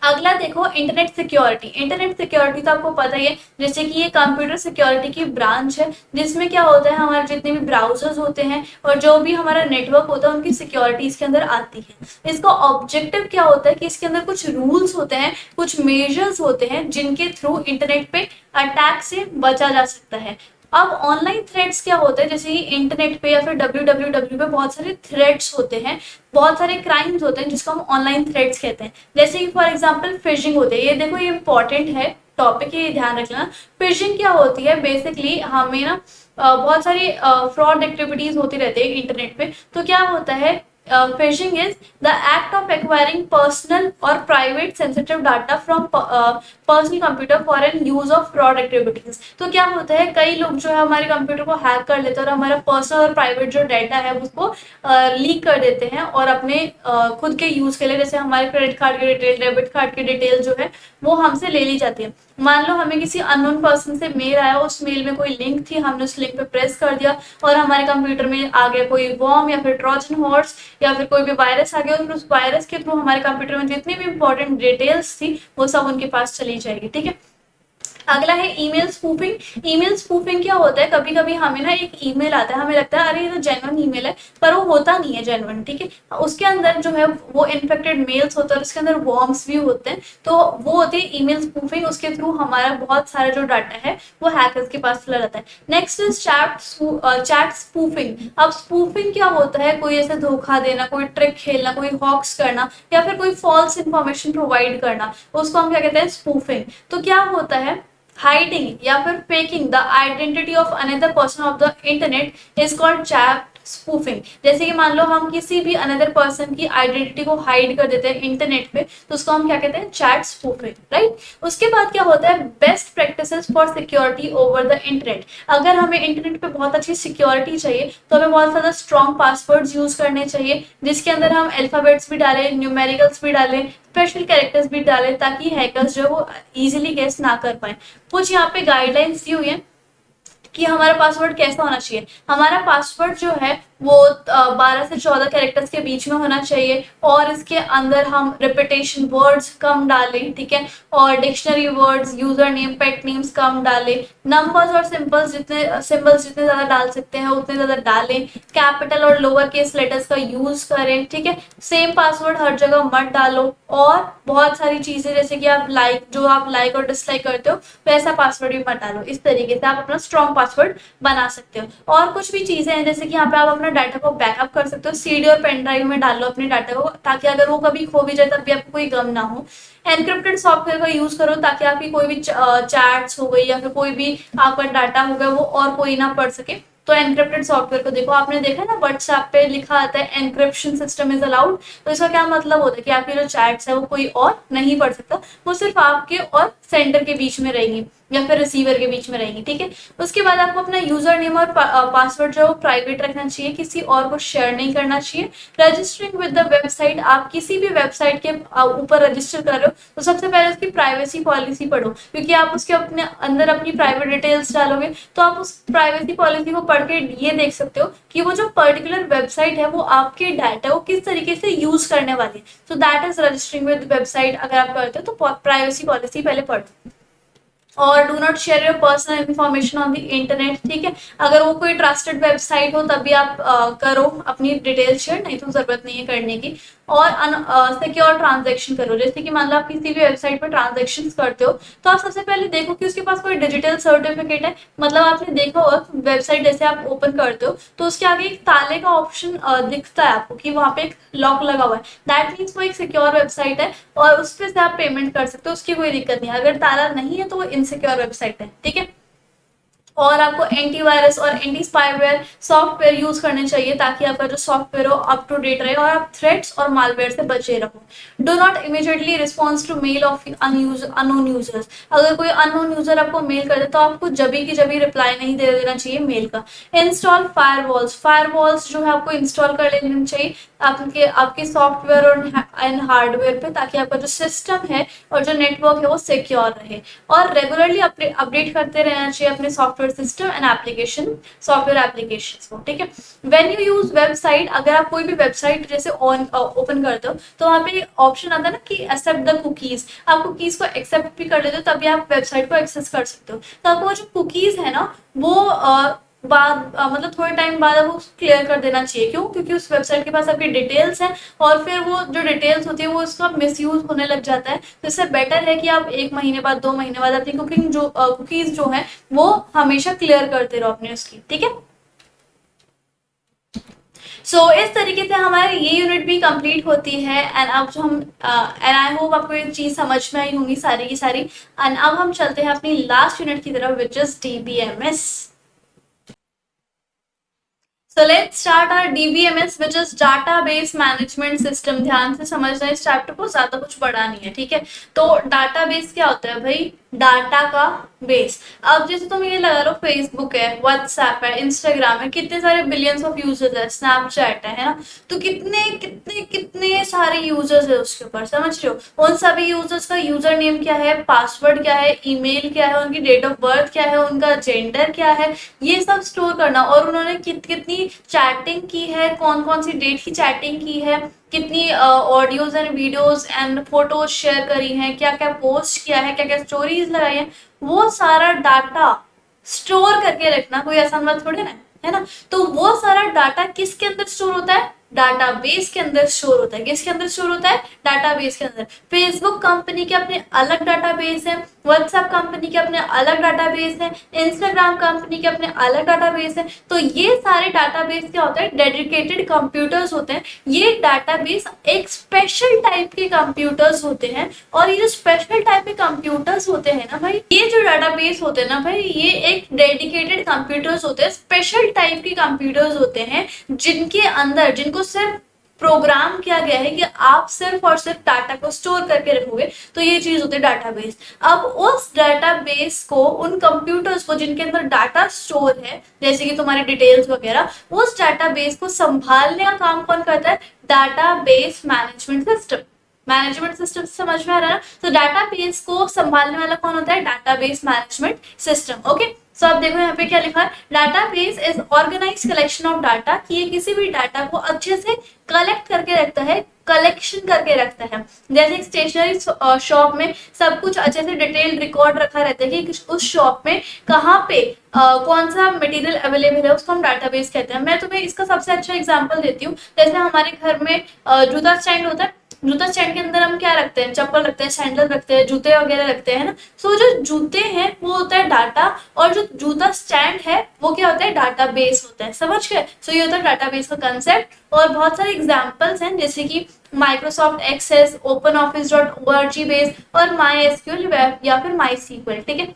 अगला देखो, इंटरनेट सिक्योरिटी। इंटरनेट सिक्योरिटी तो आपको पता ही है, जैसे कि ये कंप्यूटर सिक्योरिटी की ब्रांच है, जिसमें क्या होता है हमारे जितने भी ब्राउजर्स होते हैं और जो भी हमारा नेटवर्क होता है उनकी सिक्योरिटी इसके अंदर आती है। इसका ऑब्जेक्टिव क्या होता है कि इसके अंदर कुछ रूल्स होते हैं, कुछ मेजर्स होते हैं जिनके थ्रू इंटरनेट पे अटैक से बचा जा सकता है। अब ऑनलाइन थ्रेड्स क्या होते हैं, जैसे कि इंटरनेट पे या फिर www पे बहुत सारे थ्रेड्स होते हैं, बहुत सारे क्राइम्स होते हैं जिसको हम ऑनलाइन थ्रेड्स कहते हैं। जैसे कि फॉर एग्जांपल फिशिंग होती है। ये देखो, ये इंपॉर्टेंट है टॉपिक, ये ध्यान रखना। फिशिंग क्या होती है, बेसिकली हमें ना बहुत सारी फ्रॉड एक्टिविटीज होती रहती है इंटरनेट पे। तो क्या होता है phishing is the act of acquiring personal or private sensitive data from personal computer for an use of fraud activities। तो क्या होता है, कई लोग जो है हमारे कंप्यूटर को हैक कर लेते हैं और हमारा पर्सनल और प्राइवेट जो डाटा है उसको लीक कर देते हैं और अपने खुद के यूज के लिए, जैसे हमारे क्रेडिट कार्ड की डिटेल, डेबिट कार्ड की डिटेल जो है वो हमसे ले ली जाती है। मान लो हमें किसी अननोन पर्सन से मेल आया, उस मेल में कोई लिंक थी, हमने उस लिंक पे प्रेस कर दिया और हमारे कंप्यूटर में आ गया कोई वॉर्म या फिर ट्रोजन हॉर्स या फिर कोई भी वायरस आ गया और उस वायरस के थ्रू हमारे कंप्यूटर में जितनी भी इंपॉर्टेंट डिटेल्स थी वो सब उनके पास चली जाएगी। ठीक है, अगला है ईमेल स्पूफिंग। ईमेल स्पूफिंग क्या होता है, कभी कभी हमें ना एक ईमेल आता है, हमें लगता है अरे ये तो जेन्युइन ईमेल है, पर वो होता नहीं है जेन्युइन। ठीक है, उसके अंदर जो है वो इन्फेक्टेड मेल्स होते हैं और उसके अंदर वॉर्म्स भी होते हैं, तो वो होती है ईमेल स्पूफिंग। उसके थ्रू हमारा बहुत सारा जो डाटा है वो हैकर्स के पास चला जाता है। Next is chat spoofing. अब स्पूफिंग क्या होता है, कोई ऐसे धोखा देना, कोई ट्रिक खेलना, कोई हॉक्स करना या फिर कोई फॉल्स इंफॉर्मेशन प्रोवाइड करना, उसको हम क्या कहते हैं, स्पूफिंग। तो क्या होता है, हाइडिंग या फिर faking the identity of another person of the internet is called chat spoofing. जैसे कि मान लो हम किसी भी अनदर पर्सन की आइडेंटिटी को हाइड कर देते हैं इंटरनेट पे, तो उसको हम क्या कहते हैं, चैट स्पूफिंग, राइट। उसके बाद क्या होता है, best practices for security over the internet. अगर हमें इंटरनेट पे बहुत अच्छी सिक्योरिटी चाहिए तो हमें बहुत ज्यादा स्ट्रॉन्ग पासवर्ड्स यूज करने चाहिए, जिसके अंदर हम अल्फाबेट्स भी डालें, न्यूमेरिकल्स भी डालें, स्पेशल कैरेक्टर्स भी डालें, ताकि हैकर्स जो है वो इजीली गेस ना कर पाए। कुछ यहाँ पे गाइडलाइंस दी हुई है कि हमारा पासवर्ड कैसा होना चाहिए। हमारा पासवर्ड जो है वो 12 से 14 कैरेक्टर्स के बीच में होना चाहिए और इसके अंदर हम रिपीटेशन वर्ड्स कम डालें, ठीक है, और डिक्शनरी वर्ड्स, यूजर नेम, पेट नेम्स कम डालें, नंबर्स और सिंबल्स जितने ज्यादा डाल सकते हैं उतने ज्यादा डालें, कैपिटल और लोअर केस लेटर्स का यूज करें, ठीक है, सेम पासवर्ड हर जगह मत डालो, और बहुत सारी चीजें जैसे कि आप लाइक और डिसलाइक करते हो वैसा पासवर्ड भी मत डालो। इस तरीके से आप अपना स्ट्रॉन्ग पासवर्ड बना सकते हो। और कुछ भी चीजें हैं जैसे कि यहाँ पे आप अपना डाटा को बैकअप कर सकते हो, सीडी और पेन ड्राइव में डाल लो अपने डाटा को, ताकि अगर वो कभी खो भी जाए तब भी आपको कोई गम ना हो। एनक्रिप्टेड सॉफ्टवेयर का यूज करो ताकि आपकी कोई भी चैट्स हो गई या फिर कोई भी आपका डाटा हो गया वो और कोई ना पढ़ सके। तो एनक्रिप्टेड सॉफ्टवेयर को देखो, आपने देखा ना व्हाट्सएप पे लिखा आता है एनक्रिप्शन सिस्टम इज अलाउड, तो इसका क्या मतलब होता है कि आपकी जो चैट्स है वो कोई और नहीं पढ़ सकता, वो सिर्फ आपके और सेंडर के बीच में रहेंगी या फिर रिसीवर के बीच में रहेंगी। ठीक है, उसके बाद आपको अपना यूजर नेम और पासवर्ड जो प्राइवेट रखना चाहिए, किसी और को शेयर नहीं करना चाहिए। रजिस्टरिंग विद द वेबसाइट, आप किसी भी वेबसाइट के ऊपर रजिस्टर कर रहे हो तो सबसे पहले उसकी प्राइवेसी पॉलिसी पढ़ो, क्योंकि आप उसके अपने अंदर अपनी प्राइवेट डिटेल्स डालोगे तो आप उस प्राइवेसी पॉलिसी को पढ़ के ये देख सकते हो कि वो जो पर्टिकुलर वेबसाइट है वो आपके डाटा को किस तरीके से यूज करने वाली है। सो that is registering with website. अगर आप करते हो तो प्राइवेसी पॉलिसी पहले पढ़ो। और do not share your personal information on the internet. ठीक है, अगर वो कोई ट्रस्टेड वेबसाइट हो तभी आप करो अपनी डिटेल शेयर, नहीं तो जरूरत नहीं है करने की। और सिक्योर ट्रांजेक्शन करो, जैसे कि मान लो आप किसी भी वेबसाइट पर ट्रांजेक्शन करते हो तो आप सबसे पहले देखो कि उसके पास कोई डिजिटल सर्टिफिकेट है। मतलब आपने देखा होगा वेबसाइट जैसे आप ओपन करते हो तो उसके आगे एक ताले का ऑप्शन दिखता है आपको कि वहां पे एक लॉक लगा हुआ है, दैट मीन्स वो एक सिक्योर वेबसाइट है और उस पर से आप पेमेंट कर सकते हो, उसकी कोई दिक्कत नहीं है। अगर ताला नहीं है तो वो इनसिक्योर वेबसाइट है। ठीक है, और आपको एंटीवायरस और एंटी स्पाईवेयर सॉफ्टवेयर यूज करने चाहिए ताकि आपका जो सॉफ्टवेयर हो अप टू डेट रहे और आप थ्रेट्स और मालवेयर से बचे रहो। Do not immediately response to mail of unknown users. अगर कोई अननोन यूजर आपको मेल कर दे तो आपको जबी की जबी रिप्लाई नहीं दे देना चाहिए मेल का। Install firewalls. फायरवॉल्स जो है आपको इंस्टॉल कर लेनी चाहिए आपके सॉफ्टवेयर और एंड हार्डवेयर पे, ताकि आपका जो सिस्टम है और जो नेटवर्क है वो सिक्योर रहे। और रेगुलरली अपडेट करते रहना चाहिए अपने software system and application, software applications को। ठीक है, व्हेन यू यूज वेबसाइट, अगर आप कोई भी वेबसाइट जैसे ओपन करते हो तो वहाँ पे ऑप्शन आता है ना कि एक्सेप्ट द कुकीज। आप कुकीज को एक्सेप्ट भी कर लेते हो तभी आप वेबसाइट को एक्सेस कर सकते हो। तो आपको जो कुकीज है ना वो मतलब थोड़े टाइम बाद आपको क्लियर कर देना चाहिए। क्यों? क्योंकि उस वेबसाइट के पास आपकी डिटेल्स हैं और फिर वो जो डिटेल्स होती है वो उसका मिसयूज होने लग जाता है। तो इससे बेटर है कि आप 1 महीने बाद 2 महीने बाद अपनी कुकीज जो है वो हमेशा क्लियर करते रहो अपने उसकी। ठीक है, सो इस तरीके से हमारी ये यूनिट भी कंप्लीट होती है। एंड अब जो हम एंड आई होप आपको ये चीज समझ में आई होंगी सारी की सारी। एंड अब हम चलते हैं अपनी लास्ट यूनिट की तरफ which is DBMS। So So let's start our DBMS which is Database Management System। ध्यान से समझना इस चैप्टर को, ज्यादा कुछ पढ़ा नहीं है, ठीक है। तो डाटाबेस क्या होता है भाई? डाटा का बेस। अब जैसे तुम ये लगा लो, फेसबुक है, व्हाट्सएप है, इंस्टाग्राम है, कितने सारे बिलियंस ऑफ यूजर्स है, स्नैपचैट है ना, तो कितने कितने कितने सारे यूजर्स है उसके ऊपर, समझ रहे हो। उन सभी यूजर्स का यूजर नेम क्या है, पासवर्ड क्या है, ईमेल क्या है, उनकी डेट ऑफ बर्थ क्या है, उनका जेंडर क्या है, ये सब स्टोर करना। और उन्होंने कितनी चैटिंग की है, कौन कौन सी डेट की चैटिंग की है, कितनी audios and videos and photos share करी हैं, क्या क्या पोस्ट किया है, क्या क्या स्टोरीज लगाई है, वो सारा डाटा स्टोर करके रखना कोई आसान बात थोड़ी ना है ना। तो वो सारा डाटा किसके अंदर स्टोर होता है? डाटाबेस के अंदर स्टोर होता है। किसके अंदर स्टोर होता है? डाटाबेस के अंदर। फेसबुक कंपनी के अपने अलग डाटाबेस है, व्हाट्सएप कंपनी के अपने अलग डाटाबेस है, इंस्टाग्राम कंपनी के अपने अलग डाटाबेस है। तो ये सारे डाटाबेस क्या होता है? डेडिकेटेड कंप्यूटर्स होते हैं। ये डाटाबेस एक स्पेशल टाइप के कंप्यूटर्स होते हैं, और ये जो स्पेशल टाइप के कंप्यूटर्स होते हैं ना भाई, ये जो डाटाबेस होते हैं ना भाई, ये एक डेडिकेटेड कंप्यूटर्स होते हैं, स्पेशल टाइप के कंप्यूटर्स होते हैं, जिनके अंदर, जिनको सिर्फ प्रोग्राम किया गया है कि आप सिर्फ और सिर्फ डाटा को स्टोर करके रखोगे। तो ये चीज होती है डाटाबेस। अब उस डाटाबेस को, उन कंप्यूटर्स को जिनके अंदर डाटा स्टोर है, जैसे कि तुम्हारी डिटेल्स वगैरह, उस डाटाबेस को संभालने का काम कौन करता है? Database management system. Management system समझ में आ रहा है ना? तो डाटाबेस को संभालने वाला कौन होता है? Database management system. Okay, so अब देखो यहाँ पे क्या लिखा है, database is organize collection of data, कि ये किसी भी डाटा को अच्छे से कलेक्ट करके रखता है, कलेक्शन करके रखता है। जैसे एक स्टेशनरी शॉप में सब कुछ अच्छे से डिटेल रिकॉर्ड रखा रहता है कि उस शॉप में कहाँ पे कौन सा मटेरियल अवेलेबल है, उसको हम डाटाबेस कहते हैं। मैं तुम्हें इसका सबसे अच्छा एग्जांपल देती हूँ। जैसे हमारे घर में जूता स्टैंड होता है, जूता स्टैंड के अंदर हम क्या रखते हैं? चप्पल रखते हैं, सैंडल रखते हैं, जूते वगैरह रखते हैं ना। सो जो जूते हैं वो होता है डाटा, और जो जूता स्टैंड है वो क्या होता है? डाटाबेस होता है। समझ गए? सो ये होता है डाटाबेस का कंसेप्ट। और बहुत सारे एग्जांपल्स हैं, जैसे कि Microsoft Access, Open Office .org base, और माई एसक्यूएल या फिर माई सीक्वल, ठीक है।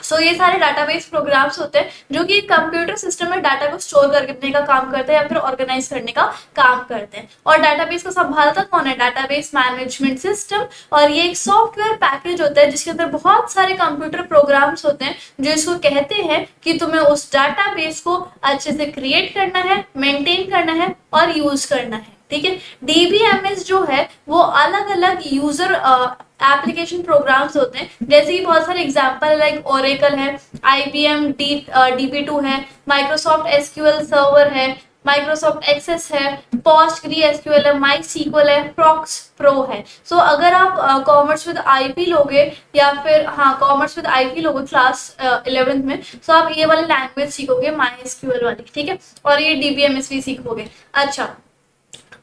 सो ये सारे डाटाबेस प्रोग्राम्स होते हैं जो कि कंप्यूटर सिस्टम में डाटा को स्टोर करने का काम करते हैं या फिर ऑर्गेनाइज करने का काम करते हैं। और डाटाबेस को संभालता कौन है? Database management system. और ये एक सॉफ्टवेयर पैकेज होता है जिसके अंदर बहुत सारे कंप्यूटर प्रोग्राम्स होते हैं, जो इसको कहते हैं कि तुम्हें उस डाटाबेस को अच्छे से क्रिएट करना है, मेंटेन करना है और यूज करना है, ठीक है। डीबीएमएस जो है वो अलग अलग यूजर एप्लीकेशन प्रोग्राम्स होते हैं, जैसे कि बहुत सारे एग्जांपल लाइक ओरेकल है, IBM DB2 है, माइक्रोसॉफ्ट एसक्यूएल सर्वर है, माइक्रोसॉफ्ट एक्सेस है, PostgreSQL है, माई सीक्वल है, प्रॉक्स प्रो है। सो अगर आप कॉमर्स विद आईपी लोगे, या फिर हाँ कॉमर्स विद आईपी लोगे क्लास 11th में, सो आप ये वाली लैंग्वेज सीखोगे, माई एसक्यूएल वाली, ठीक है। और ये डीबीएमएस भी सीखोगे। अच्छा,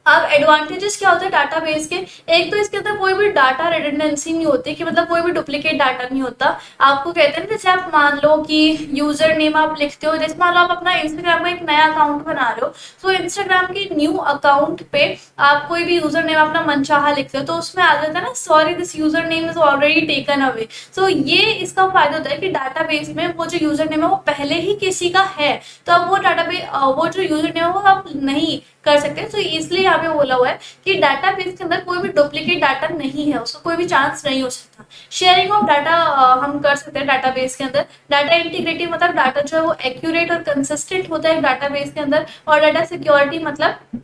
अब एडवांटेजेस क्या होते हैं डाटाबेस के? एक तो इसके अंदर कोई भी डाटा रिडंडेंसी नहीं होती, कि मतलब कोई भी डुप्लीकेट डाटा नहीं होता। आपको कहते हैं जैसे आप मान लो कि यूजर नेम आप लिखते हो, जैसे मान लो आप अपना इंस्टाग्राम में एक नया अकाउंट बना रहे हो, तो इंस्टाग्राम के न्यू अकाउंट पे आप कोई भी यूजर नेम अपना मनचाहा लिखते हो, तो उसमें आ जाता है ना, sorry this username is already taken away. So ये इसका फायदा होता है कि डाटाबेस में वो जो यूजर नेम है वो पहले ही किसी का है, तो अब वो डाटाबेस वो जो यूजर नेम है वो आप नहीं कर सकते। तो इसलिए यहाँ पे बोला हुआ है कि डाटाबेस के अंदर कोई भी डुप्लीकेट डाटा नहीं है, उसका कोई भी चांस नहीं हो सकता। शेयरिंग ऑफ डाटा हम कर सकते हैं डाटाबेस के अंदर। डाटा इंटीग्रिटी मतलब डाटा जो है वो एक्यूरेट और कंसिस्टेंट होता है डाटाबेस के अंदर। और डाटा सिक्योरिटी मतलब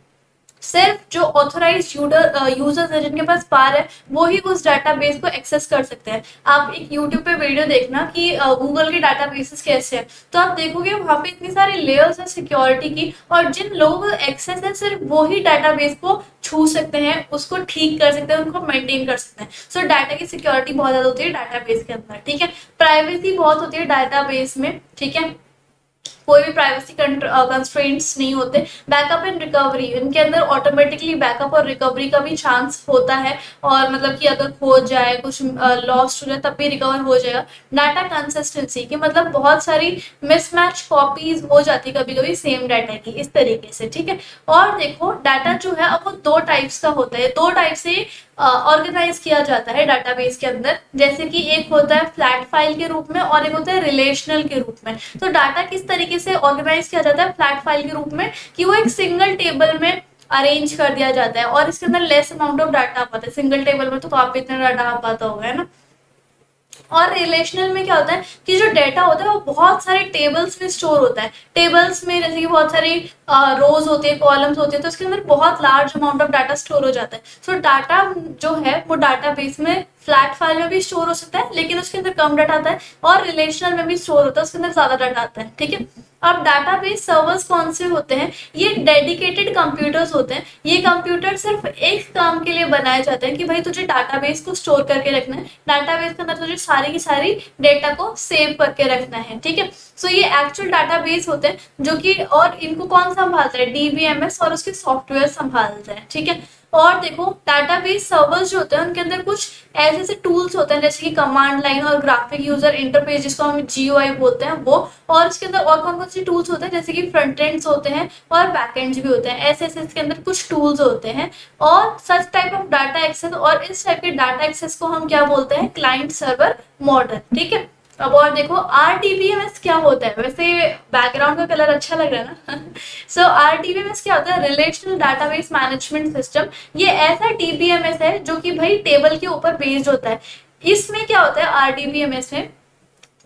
सिर्फ जो ऑथोराइज यूजर्स है, जिनके पास पार है, वो ही उस डाटाबेस को एक्सेस कर सकते हैं। आप एक यूट्यूब पे वीडियो देखना कि गूगल के डाटाबेसेस कैसे हैं, तो आप देखोगे वहां पे इतनी सारी लेयर्स है सिक्योरिटी की, और जिन लोगों को एक्सेस है सिर्फ वो ही डाटाबेस को छू सकते हैं, उसको ठीक कर सकते हैं, उनको मेंटेन कर सकते हैं। सो डाटा की सिक्योरिटी बहुत ज्यादा होती है डाटाबेस के अंदर, ठीक है। प्राइवेसी बहुत होती है डाटाबेस में, ठीक है, कोई भी प्राइवेसी कंस्ट्रेंट्स नहीं होते। बैकअप एंड रिकवरी, इनके अंदर ऑटोमेटिकली बैकअप और रिकवरी का भी चांस होता है, और मतलब कि अगर खो जाए, कुछ लॉस्ट हो जाए, तब भी रिकवर हो जाएगा। डाटा कंसिस्टेंसी की मतलब बहुत सारी मिसमैच कॉपीज हो जाती है कभी कभी सेम डाटा की, इस तरीके से, ठीक है। और देखो डाटा जो है अब वो दो टाइप्स का होता है, दो टाइप से ऑर्गेनाइज किया जाता है डाटाबेस के अंदर। जैसे कि एक होता है फ्लैट फाइल के रूप में और एक होता है रिलेशनल के रूप में। तो डाटा किस तरीके तरीके से ऑर्गेनाइज किया जाता है फ्लैट फाइल के रूप में कि वो एक सिंगल टेबल में अरेंज कर दिया जाता है और इसके अंदर लेस अमाउंट ऑफ डाटा आ पाता है। सिंगल टेबल में तो काफी इतना डाटा आ पाता होगा, है ना। और रिलेशनल में क्या होता है कि जो डेटा होता है वो बहुत सारे टेबल्स में स्टोर होता है। टेबल्स में जैसे कि बहुत सारी रोज होती है, कॉलम्स होते हैं, तो उसके अंदर बहुत large amount of data store हो जाता है। सो डाटा जो है वो डाटाबेस में फ्लैट फाइल में भी स्टोर हो सकता है, लेकिन उसके अंदर कम डाटा आता है, और रिलेशनल में भी स्टोर होता है, उसके अंदर ज्यादा डाटा आता है, ठीक है। अब डाटाबेस सर्वर्स कौन से होते हैं? ये डेडिकेटेड कंप्यूटर्स होते हैं। ये कंप्यूटर सिर्फ एक काम के लिए बनाए जाते हैं कि भाई तुझे डाटाबेस को स्टोर करके रखना है, डाटाबेस के अंदर तुझे सारी की सारी डेटा को सेव करके रखना है, ठीक है। सो ये एक्चुअल डाटाबेस होते हैं जो कि, और इनको कौन संभालता है? डीबीएमएस और उसके सॉफ्टवेयर संभालते हैं, ठीक है। और देखो डाटाबेस सर्वर्स जो होते हैं उनके अंदर कुछ ऐसे ऐसे टूल्स होते हैं जैसे कि कमांड लाइन और ग्राफिक यूजर इंटरफेस, जिसको हम जीयूआई बोलते हैं, वो। और उसके अंदर और कौन कौन से टूल्स होते हैं जैसे कि फ्रंट एंड्स होते हैं और बैक एंड्स भी होते हैं। ऐसे ऐसे इसके अंदर कुछ टूल्स होते हैं। और such type of data access, और इस टाइप के डाटा एक्सेस को हम क्या बोलते हैं? क्लाइंट सर्वर मॉडल, ठीक है। अब और देखो आरडीबीएमएस क्या होता है? वैसे बैकग्राउंड का कलर अच्छा लग रहा है ना। सो आरडीबीएमएस क्या होता है? Relational database management system. ये ऐसा डीबीएमएस है जो कि भाई टेबल के ऊपर बेस्ड होता है। इसमें क्या होता है आरडीबीएमएस में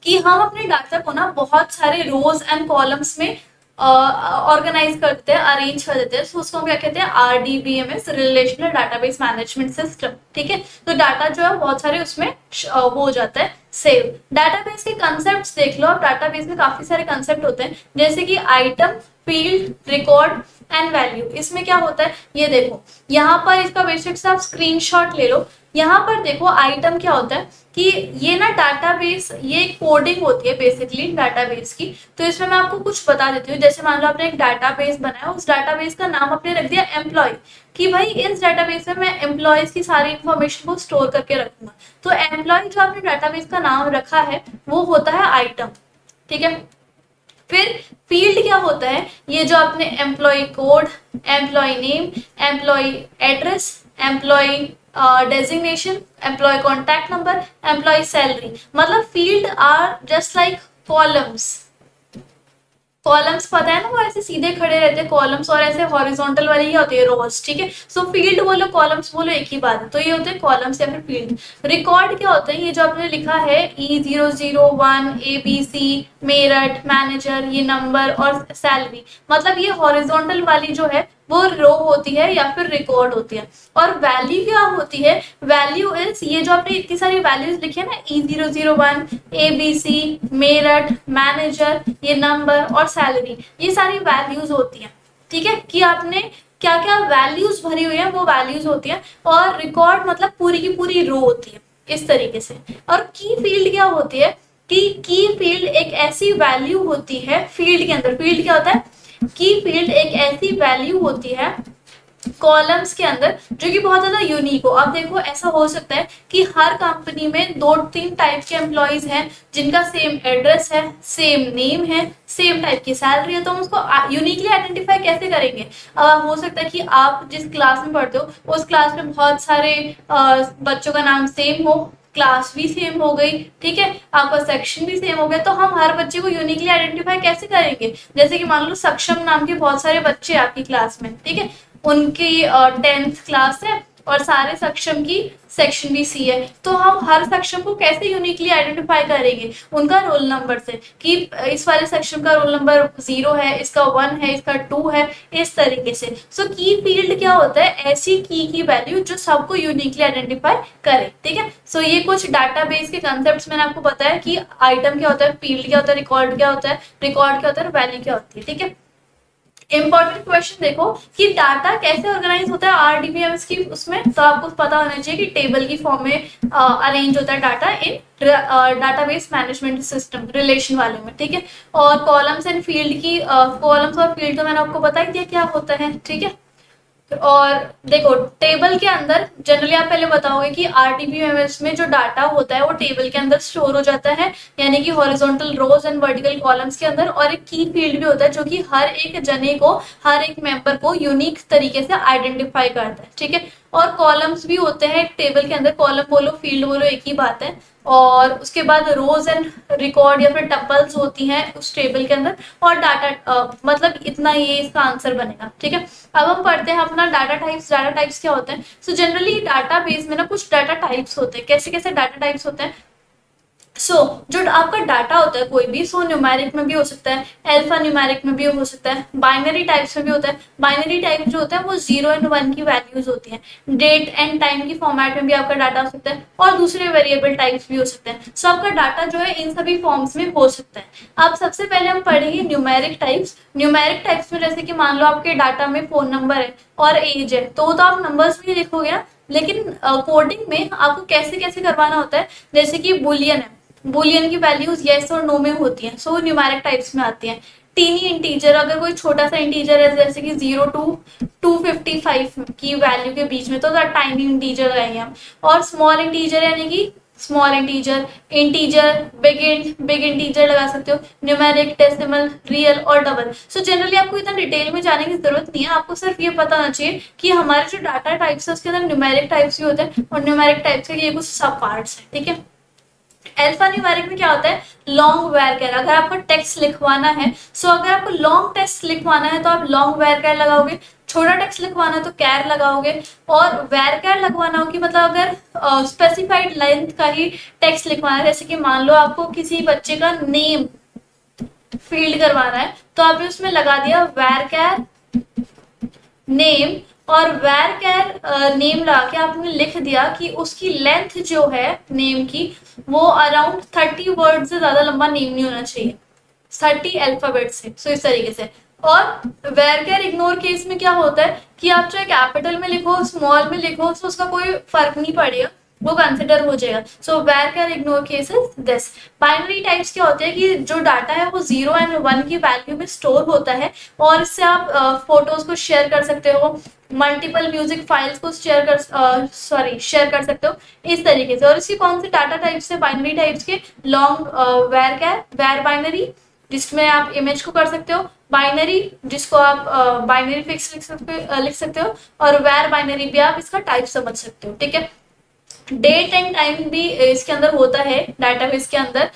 कि हम अपने डाटा को ना बहुत सारे रोज एंड कॉलम्स में ऑर्गेनाइज करते हैं, अरेंज कर देते हैं। तो उसको हम क्या कहते हैं? RDBMS, relational database management system, ठीक है। तो डाटा जो है बहुत सारे उसमें हो जाता है सेव। डाटाबेस के कंसेप्ट देख लो। अब डाटाबेस में काफी सारे कंसेप्ट होते हैं जैसे कि item, field, record and value. इसमें क्या होता है ये देखो, यहाँ पर इसका बेसिक सा आप स्क्रीनशॉट ले लो। यहाँ पर देखो आइटम क्या होता है कि ये ना डाटाबेस, ये कोडिंग होती है बेसिकली डाटाबेस की। तो इसमें मैं आपको कुछ बता देती हूँ। जैसे मान लो आपने एक डाटाबेस बनाया, उस डाटाबेस का नाम आपने रख दिया एम्प्लॉय, कि भाई इस डाटाबेस में मैं एम्प्लॉयज की सारी इंफॉर्मेशन को स्टोर करके रखूंगा। तो एम्प्लॉय जो आपने डाटाबेस का नाम रखा है वो होता है आइटम, ठीक है। फिर फील्ड क्या होता है? ये जो आपने employee code, employee name, employee address, employee designation, employee contact number, employee salary. मतलब field are just like columns. Columns पता है ना, वो ऐसे सीधे खड़े रहते हैं कॉलम्स, और ऐसे हॉरिजॉन्टल वाली ही होती है रोज, ठीक है। सो फील्ड बोलो कॉलम्स बोलो एक ही बात है। तो ये होते हैं कॉलम्स या फिर फील्ड। रिकॉर्ड क्या होता है? ये जो आपने लिखा है E001 ABC, मेरठ, मैनेजर, ये नंबर और सैलरी, मतलब ये हॉरिजॉन्टल वाली जो है वो रो होती है या फिर रिकॉर्ड होती है। और वैल्यू क्या होती है? वैल्यू इज, ये जो आपने इतनी सारी वैल्यूज लिखी है ना, E001 ABC, मेरठ, मैनेजर, ये नंबर और सैलरी, ये सारी वैल्यूज होती हैं, ठीक है। कि आपने क्या क्या वैल्यूज भरी हुई है वो वैल्यूज होती है। और रिकॉर्ड मतलब पूरी की पूरी रो होती है इस तरीके से। और की फील्ड क्या होती है? कि की फील्ड एक ऐसी वैल्यू होती है फील्ड के अंदर। फील्ड क्या होता है? की फील्ड एक ऐसी वैल्यू होती है कॉलम्स के अंदर जो कि बहुत ज्यादा यूनिक हो। अब देखो ऐसा हो सकता है कि हर कंपनी में 2-3 टाइप के एम्प्लॉयज हैं जिनका सेम एड्रेस है, सेम नेम है, सेम टाइप की सैलरी है। तो हम उसको यूनिकली आइडेंटिफाई कैसे करेंगे? हो सकता है कि आप जिस क्लास में पढ़ते हो उस क्लास में बहुत सारे बच्चों का नाम सेम हो, क्लास भी सेम हो गई, ठीक है, आपका सेक्शन भी सेम हो गया। तो हम हर बच्चे को यूनिकली आइडेंटिफाई कैसे करेंगे? जैसे कि मान लो सक्षम नाम के बहुत सारे बच्चे आपकी क्लास में, ठीक है, उनकी 10th क्लास है और सारे सक्षम की सेक्शन भी सी है। तो हम हर सक्षम को कैसे यूनिकली आइडेंटिफाई करेंगे? उनका रोल नंबर से, कि इस वाले सेक्शन का रोल नंबर 0 है, इसका 1 है, इसका 2 है, इस तरीके से। सो की फील्ड क्या होता है? ऐसी की वैल्यू जो सबको यूनिकली आइडेंटिफाई करे, ठीक है। सो ये कुछ डाटाबेस के कंसेप्ट मैंने आपको बताया कि आइटम क्या होता है, फील्ड क्या होता है, रिकॉर्ड क्या होता है, रिकॉर्ड क्या होता है, वैल्यू क्या होती है, ठीक है। इंपॉर्टेंट क्वेश्चन देखो कि डाटा कैसे ऑर्गेनाइज होता है आरडीबीएमएस की उसमें। तो आपको पता होना चाहिए कि टेबल की फॉर्म में अरेंज होता है data in database management system, relation वाले में, ठीक है। और कॉलम्स एंड फील्ड की, कॉलम्स और फील्ड तो मैंने आपको बता ही दिया क्या होता है, ठीक है। और देखो टेबल के अंदर जनरली आप पहले बताओगे कि आरडीबीएमएस में जो डाटा होता है वो टेबल के अंदर स्टोर हो जाता है, यानी कि horizontal rows and vertical columns के अंदर। और एक की फील्ड भी होता है जो कि हर एक जने को, हर एक मेंबर को यूनिक तरीके से आइडेंटिफाई करता है, ठीक है। और कॉलम्स भी होते हैं एक टेबल के अंदर, कॉलम बोलो फील्ड बोलो एक ही बात है। और उसके बाद रोज एंड रिकॉर्ड या फिर टपल्स होती हैं उस टेबल के अंदर, और डाटा मतलब इतना ये इसका आंसर बनेगा, ठीक है। अब हम पढ़ते हैं अपना डाटा टाइप्स। डाटा टाइप्स क्या होते हैं? सो जनरली डाटा बेस में ना कुछ डाटा टाइप्स होते हैं। कैसे कैसे डाटा टाइप्स होते हैं? जो आपका डाटा होता है कोई भी, न्यूमेरिक में भी हो सकता है, अल्फा न्यूमेरिक में भी हो सकता है, बाइनरी टाइप्स में भी होता है। बाइनरी टाइप जो होता है वो 0 एंड 1 की वैल्यूज होती हैं। डेट एंड टाइम की फॉर्मेट में भी आपका डाटा हो सकता है, और दूसरे वेरिएबल टाइप्स भी हो सकते हैं। आपका डाटा जो है इन सभी फॉर्म्स में हो सकता है। अब सबसे पहले हम पढ़ेंगे न्यूमेरिक टाइप्स। न्यूमेरिक टाइप्स में जैसे कि मान लो आपके डाटा में फोन नंबर है और एज है, तो आप नंबर्स भी लिखोगे ना, लेकिन कोडिंग में आपको कैसे कैसे करवाना होता है, जैसे कि बुलियन है, बुलियन की वैल्यूज येस और नो में होती हैं, सो न्यूमेरिक टाइप्स में आती हैं। टीनी इंटीजर, अगर कोई छोटा सा इंटीजर है जैसे कि 0 टू 255 की वैल्यू के बीच में, तो टाइनी इंटीजर लगाएंगे हम। और स्मॉल इंटीजर यानी कि small integer, integer, big integer लगा सकते हो, न्यूमेरिक, डेसिमल, रियल और डबल। सो जनरली आपको इतना डिटेल में जाने की जरूरत नहीं है, आपको सिर्फ ये पता होना चाहिए कि हमारे जो डाटा टाइप्स है उसके अंदर न्यूमेरिक टाइप्स भी होते हैं, और न्यूमेरिक टाइप्स के ये कुछ सब पार्ट्स हैं, ठीक है। अल्फा न्यूमेरिक में क्या होता है? लॉन्ग वैरकर। अगर आपको टेक्स्ट लिखवाना है, अगर आपको लॉन्ग टेक्स्ट लिखवाना है तो आप लॉन्ग वैरकर लगाओगे, छोटा टेक्स्ट लिखवाना है तो कैर लगाओगे। और वैरकर लगवाना हो कि मतलब अगर स्पेसिफाइड लेंथ का ही टेक्स्ट लिखवाना है, जैसे कि मान लो आपको किसी बच्चे का नेम फील्ड करवाना है, तो आपने उसमें लगा दिया वैरकर नेम, और वैरकर नेम लगा के आपने लिख दिया कि उसकी लेंथ जो है नेम की वो अराउंड 30 वर्ड से ज्यादा लंबा नेम नहीं होना चाहिए, 30 अल्फाबेट से। सो इस तरीके से। और वैरकर इग्नोर केस में क्या होता है कि आप चाहे कैपिटल में लिखो स्मॉल में लिखो, तो उसका कोई फर्क नहीं पड़ेगा, वो कंसिडर हो जाएगा। सो वैरकर ignore case is this. Binary types क्या होते हैं कि जो डाटा है वो 0 एंड 1 की वैल्यू में स्टोर होता है, और इससे आप फोटोज को शेयर कर सकते हो, मल्टीपल म्यूजिक फाइल्स को शेयर कर सकते हो इस तरीके से। और इसकी कौन सी डाटा टाइप्स है बाइनरी टाइप्स के? लॉन्ग वैरकर, वैर बाइनरी, जिसमें आप इमेज को कर सकते हो, बाइनरी जिसको आप बाइनरी फिक्स लिख सकते हो, और वैर बाइनरी भी आप इसका टाइप समझ सकते हो, ठीक है। डेट एंड टाइम भी इसके अंदर होता है डाटाबेस के अंदर,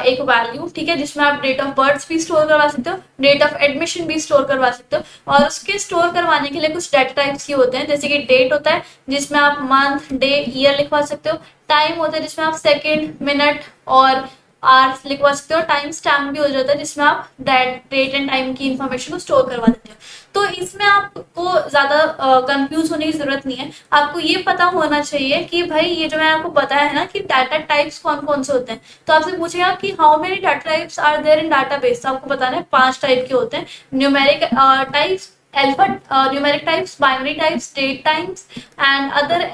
एक वैल्यू, ठीक है, जिसमें आप डेट ऑफ बर्थ भी स्टोर करवा सकते हो, डेट ऑफ एडमिशन भी स्टोर करवा सकते हो। और उसके स्टोर करवाने के लिए कुछ डाटा टाइप्स की होते हैं, जैसे कि डेट होता है जिसमें आप मंथ, डे, ईयर लिखवा सकते हो। टाइम होता है जिसमें आप सेकेंड, मिनट और आवर्स लिखवा सकते हो। टाइम स्टैम्प भी हो जाता है जिसमें आप डेट एंड टाइम की इंफॉर्मेशन को स्टोर करवा देते हो। तो इसमें आपको ज्यादा कंफ्यूज होने की जरूरत नहीं है, आपको ये पता होना चाहिए कि भाई ये जो मैंने आपको बताया है ना कि डाटा टाइप्स कौन कौन से होते हैं। तो आपसे पूछेगा कि how many data types are there in database, तो आपको बताना है 5 टाइप के होते हैं। Numeric types, alpha numeric types, binary types, date types and other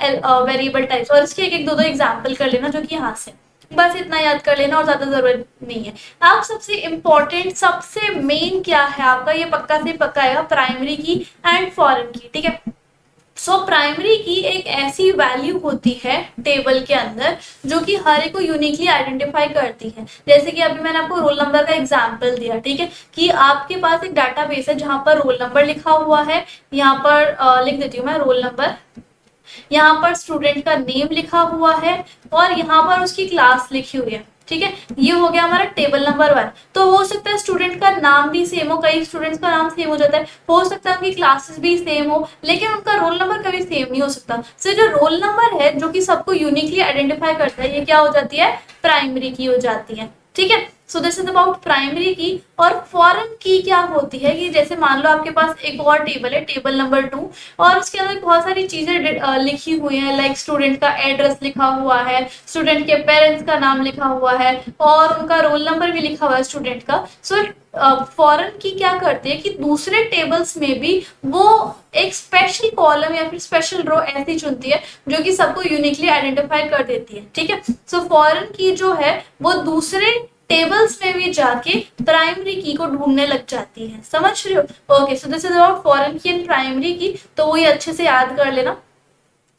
variable types. और इसके एक दो एग्जाम्पल कर लेना जो कि यहाँ से, बस इतना याद कर लेना और ज्यादा जरूरत नहीं है। आप सबसे इम्पोर्टेंट, सबसे मेन क्या है आपका, ये पक्का से पक्का आएगा प्राइमरी की एंड फॉरेन की, ठीक है। प्राइमरी की एक ऐसी वैल्यू होती है टेबल के अंदर जो कि हर एक को यूनिकली आइडेंटिफाई करती है। जैसे कि अभी मैंने आपको रोल नंबर का एग्जांपल दिया, ठीक है, कि आपके पास एक डाटाबेस है जहां पर रोल नंबर लिखा हुआ है, यहाँ पर लिख देती हूँ मैं रोल नंबर, यहाँ पर स्टूडेंट का नेम लिखा हुआ है, और यहाँ पर उसकी क्लास लिखी हुई है, ठीक है। ये हो गया हमारा टेबल नंबर 1। तो हो सकता है स्टूडेंट का नाम भी सेम हो, कई स्टूडेंट्स का नाम सेम हो जाता है, हो सकता है उनकी क्लासेस भी सेम हो, लेकिन उनका रोल नंबर कभी सेम नहीं हो सकता। सो जो रोल नंबर है जो कि सबको यूनिकली आइडेंटिफाई करता है, ये क्या हो जाती है? प्राइमरी की हो जाती है, ठीक है। So this is about primary की। और फॉरेन की क्या होती है कि जैसे मान लो आपके पास एक और टेबल है, टेबल नंबर 2, और उसके अंदर बहुत सारी चीजें लिखी हुई हैं, लाइक स्टूडेंट का एड्रेस लिखा हुआ है, स्टूडेंट के पेरेंट्स का नाम लिखा हुआ है, और उनका रोल नंबर भी लिखा हुआ है स्टूडेंट का। सो फॉरेन की क्या करती है कि दूसरे टेबल्स में भी वो एक स्पेशल कॉलम या फिर स्पेशल रो ऐसी चुनती है जो कि सबको यूनिकली आइडेंटिफाई कर देती है, ठीक है। सो फॉरेन की जो है वो दूसरे टेबल्स में भी जाके प्राइमरी की को ढूंढने लग जाती है, समझ रहे हो? Okay, so this is about foreign की एंड प्राइमरी की, तो वो ये अच्छे से याद कर लेना।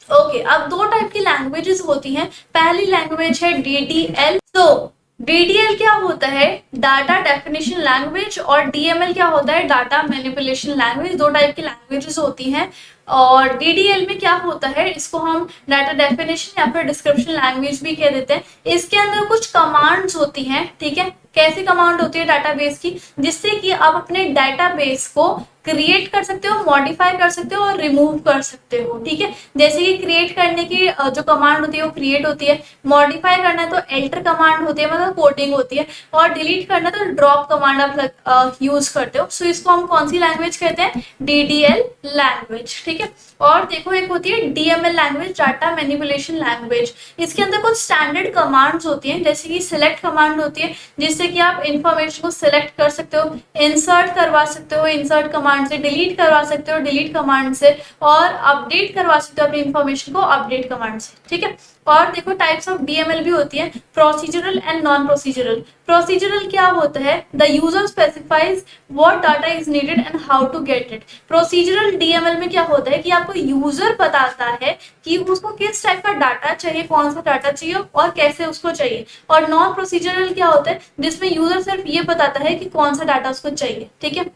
ओके, अब 2 टाइप की लैंग्वेजेस होती हैं। पहली लैंग्वेज है DTL। तो डीडीएल क्या होता है, डाटा डेफिनेशन लैंग्वेज, और डीएमएल क्या होता है, डाटा मैनिपुलेशन लैंग्वेज। दो टाइप की लैंग्वेजेस होती हैं। और डीडीएल में क्या होता है, इसको हम डाटा डेफिनेशन या फिर डिस्क्रिप्शन लैंग्वेज भी कह देते हैं। इसके अंदर कुछ कमांड्स होती हैं, ठीक है। कैसी कमांड होती है डाटाबेस की, जिससे कि आप अपने डाटाबेस को क्रिएट कर सकते हो, मॉडिफाई कर सकते हो और रिमूव कर सकते हो, ठीक है। जैसे कि क्रिएट करने की जो कमांड होती है वो क्रिएट होती है, मॉडिफाई करना है तो एल्टर कमांड होती है, मतलब कोडिंग होती है, और डिलीट करना है तो ड्रॉप कमांड आप यूज करते हो। सो इसको हम कौन सी लैंग्वेज कहते हैं, डीडीएल लैंग्वेज, ठीक है। और देखो एक होती है DML language, data manipulation language. इसके अंदर कुछ स्टैंडर्ड कमांड्स होती हैं, जैसे कि सिलेक्ट कमांड होती है, जिससे कि आप इंफॉर्मेशन को सिलेक्ट कर सकते हो, इंसर्ट करवा सकते हो इंसर्ट कमांड से, डिलीट करवा सकते हो डिलीट कमांड से, और अपडेट करवा सकते हो अपनी इंफॉर्मेशन को अपडेट कमांड से, ठीक है। और देखो टाइप्स ऑफ डीएमएल भी होती है, procedural and non procedural. Procedural क्या होता है, the user specifies what data is needed and how to get it. Procedural DML में क्या होता है कि आपको यूजर बताता है कि उसको किस टाइप का डाटा चाहिए, कौन सा डाटा चाहिए और कैसे उसको चाहिए। और नॉन प्रोसीजरल क्या होता है, जिसमें यूजर सिर्फ ये बताता है कि कौन सा डाटा उसको चाहिए, ठीक है।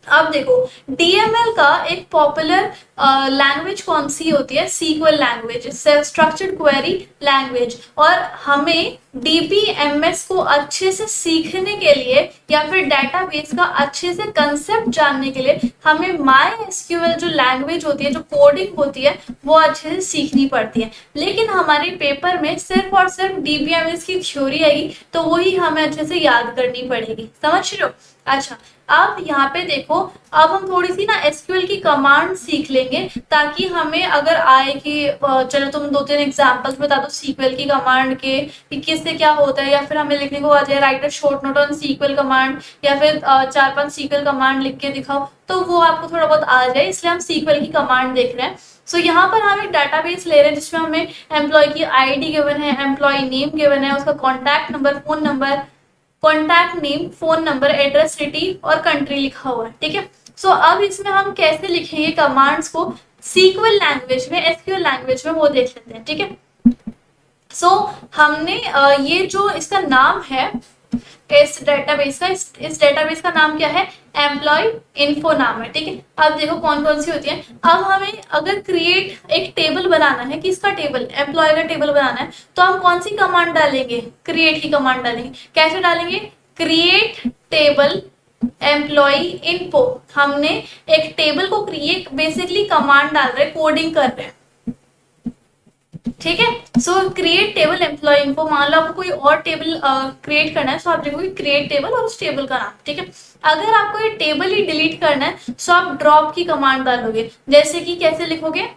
अब देखो डीएमएल का एक पॉपुलर लैंग्वेज कौन सी होती है, sequel language, structured query language. और हमें डीबीएमएस को अच्छे से सीखने के लिए या फिर डेटाबेस का अच्छे से कंसेप्ट जानने के लिए हमें MySQL जो लैंग्वेज होती है, जो कोडिंग होती है, वो अच्छे से सीखनी पड़ती है। लेकिन हमारे पेपर में सिर्फ और सिर्फ डीबीएमएस की थ्योरी आएगी, तो वही हमें अच्छे से याद करनी पड़ेगी, समझ रहे हो। अच्छा, अब यहाँ पे देखो, अब हम थोड़ी सी ना एसक्यूएल की कमांड सीख लेंगे, ताकि हमें अगर आए कि चलो तुम 2-3 एग्जांपल्स बता दो सीक्वल की कमांड के कि किससे क्या होता है, या फिर हमें लिखने को आ जाए write a short note on sequel command, या फिर 4-5 सीक्वल कमांड लिख के दिखाओ, तो वो आपको थोड़ा बहुत आ जाए, इसलिए हम सीक्वल की कमांड देख रहे हैं। सो यहाँ पर हम एक डाटाबेस ले रहे हैं जिसमें हमें एम्प्लॉय की आईडी गिवन है, एम्प्लॉय नेम गिवन है, उसका contact number, phone number, contact name, phone number, address, city और कंट्री लिखा हुआ है, ठीक है। सो अब इसमें हम कैसे लिखेंगे कमांड्स को सीक्वल लैंग्वेज में, एसक्यूएल लैंग्वेज में, वो देख लेते हैं, ठीक है। सो हमने ये जो इसका नाम है इस डेटाबेस का, इस डेटाबेस का नाम क्या है, एम्प्लॉय इन्फो नाम है, ठीक है। अब देखो कौन कौन सी होती है। अब हमें अगर क्रिएट एक टेबल बनाना है, किसका टेबल, एम्प्लॉय का टेबल बनाना है, तो हम कौन सी कमांड डालेंगे, क्रिएट की कमांड डालेंगे। कैसे डालेंगे, क्रिएट टेबल एम्प्लॉय इन्फो। हमने एक टेबल को क्रिएट, बेसिकली कमांड डाल रहे हैं, कोडिंग कर रहे हैं, ठीक है। So create table employ info, मान लो आपको कोई और टेबल क्रिएट करना है, सो आप लिखोगे क्रिएट टेबल और उस टेबल का नाम, ठीक है। अगर आपको ये टेबल ही डिलीट करना है, सो आप ड्रॉप की कमांड डालोगे, जैसे कि कैसे लिखोगे,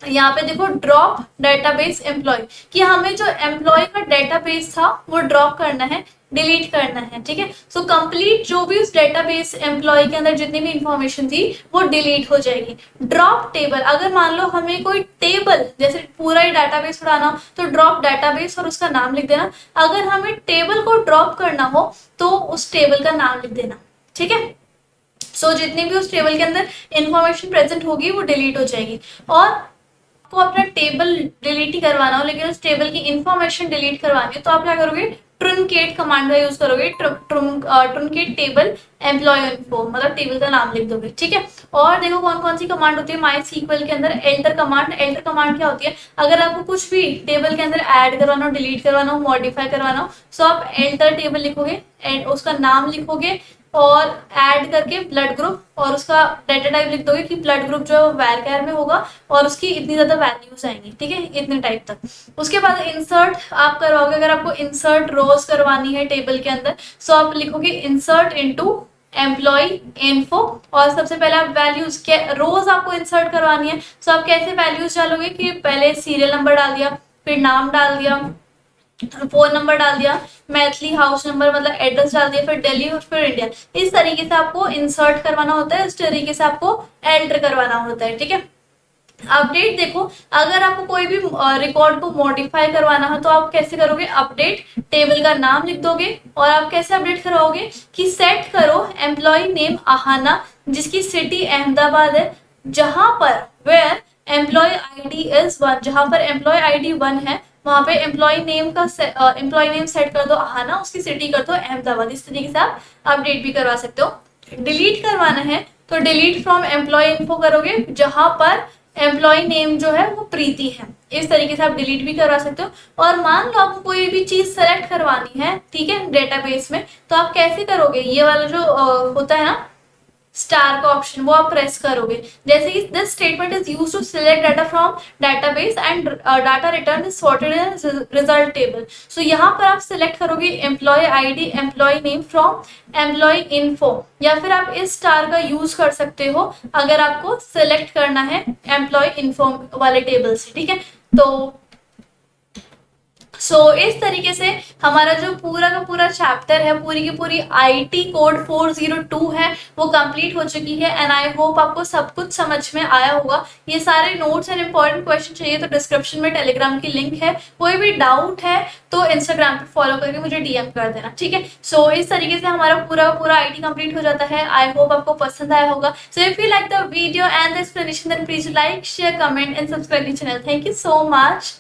यहाँ पे देखो ड्रॉप डेटाबेस एम्प्लॉय, कि हमें जो एम्प्लॉय का डेटाबेस था वो ड्रॉप करना है, डिलीट करना है, ठीक है। सो कंप्लीट जो भी उस डेटाबेस एम्प्लॉय के अंदर जितनी भी इंफॉर्मेशन थी वो डिलीट हो जाएगी। ड्रॉप टेबल, अगर मान लो हमें कोई टेबल, जैसे पूरा ही डाटाबेस उड़ाना, तो ड्रॉप डाटाबेस और उसका नाम लिख देना। अगर हमें टेबल को ड्रॉप करना हो तो उस टेबल का नाम लिख देना, ठीक है। सो जितनी भी उस टेबल के अंदर इंफॉर्मेशन प्रेजेंट होगी वो डिलीट हो जाएगी। और आपको अपना टेबल डिलीट ही करवाना हो लेकिन उस टेबल की इंफॉर्मेशन डिलीट करवानी है, तो आप क्या करोगे, ट्रुनकेट कमांड का यूज करोगे, ट्रुनकेट टेबल एम्प्लॉय इन्फो, मतलब टेबल का नाम लिख दोगे, ठीक है। और देखो कौन कौन सी कमांड होती है माई सीक्वल के अंदर, एल्टर कमांड। एल्टर कमांड क्या होती है, अगर आपको कुछ भी टेबल के अंदर ऐड करवाना हो, डिलीट करवाना हो, मॉडिफाई करवाना हो, सो आप एल्टर टेबल लिखोगे, उसका नाम लिखोगे और ऐड करके ब्लड ग्रुप और उसका डेटा टाइप लिख दोगे कि ब्लड ग्रुप जो वैरकैर में होगा और उसकी इतनी ज्यादा वैल्यूज आएंगी, ठीक है, इतने टाइप तक। उसके बाद इंसर्ट आप करवाओगे, अगर आपको इंसर्ट रोज करवानी है टेबल के अंदर, सो आप लिखोगे इंसर्ट इनटू एम्प्लॉय इन्फो, और सबसे पहले आप वैल्यूज, रोज आपको इंसर्ट करवानी है, सो आप कैसे वैल्यूज डालोगे कि पहले सीरियल नंबर डाल दिया, फिर नाम डाल दिया, फोन नंबर डाल दिया, मैथिली हाउस नंबर मतलब एड्रेस डाल दिया, फिर दिल्ली और फिर इंडिया। इस तरीके से आपको इंसर्ट करवाना होता है, इस तरीके से आपको एंटर करवाना होता है, ठीक है। अपडेट देखो, अगर आपको कोई भी रिकॉर्ड को मॉडिफाई करवाना है तो आप कैसे करोगे, अपडेट टेबल का नाम लिख दोगे, और आप कैसे अपडेट करवाओगे कि सेट करो एम्प्लॉय नेम आहाना, जिसकी सिटी अहमदाबाद है, जहां पर वेयर एम्प्लॉय आईडी इज 1, जहां पर एम्प्लॉय आईडी 1 है वहां पे एम्प्लॉय नेम सेट कर दो आहाना, उसकी सिटी कर दो अहमदाबाद। इस तरीके से आप अपडेट भी करवा सकते हो। डिलीट करवाना है तो डिलीट फ्रॉम एम्प्लॉय इन्फो करोगे, जहां पर एम्प्लॉय नेम जो है वो प्रीति है। इस तरीके से आप डिलीट भी करवा सकते हो। और मान लो आपको कोई भी चीज सेलेक्ट करवानी है, ठीक है, डेटाबेस में, तो आप कैसे करोगे, ये वाला जो होता है ना स्टार का ऑप्शन, वो आप प्रेस करोगे। जैसे कि this statement is used to select data from database and data return is sorted in result table. So यहाँ पर आप सिलेक्ट करोगे employee ID, employee name from employee info, या फिर आप इस स्टार का यूज कर सकते हो अगर आपको सिलेक्ट करना है एम्प्लॉय इन्फो वाले टेबल से, ठीक है। तो इस तरीके से हमारा जो पूरा का पूरा चैप्टर है, पूरी की पूरी आईटी कोड 402 है, वो कंप्लीट हो चुकी है। एंड आई होप आपको सब कुछ समझ में आया होगा। ये सारे नोट्स एंड इंपॉर्टेंट क्वेश्चन चाहिए तो डिस्क्रिप्शन में टेलीग्राम की लिंक है। कोई भी डाउट है तो इंस्टाग्राम पे फॉलो करके मुझे डीएम कर देना, ठीक है। इस तरीके से हमारा पूरा आईटी कंप्लीट हो जाता है। आई होप आपको पसंद आया होगा। So if you like the video and the explanation then please like, share, comment and subscribe the channel. Thank you so much.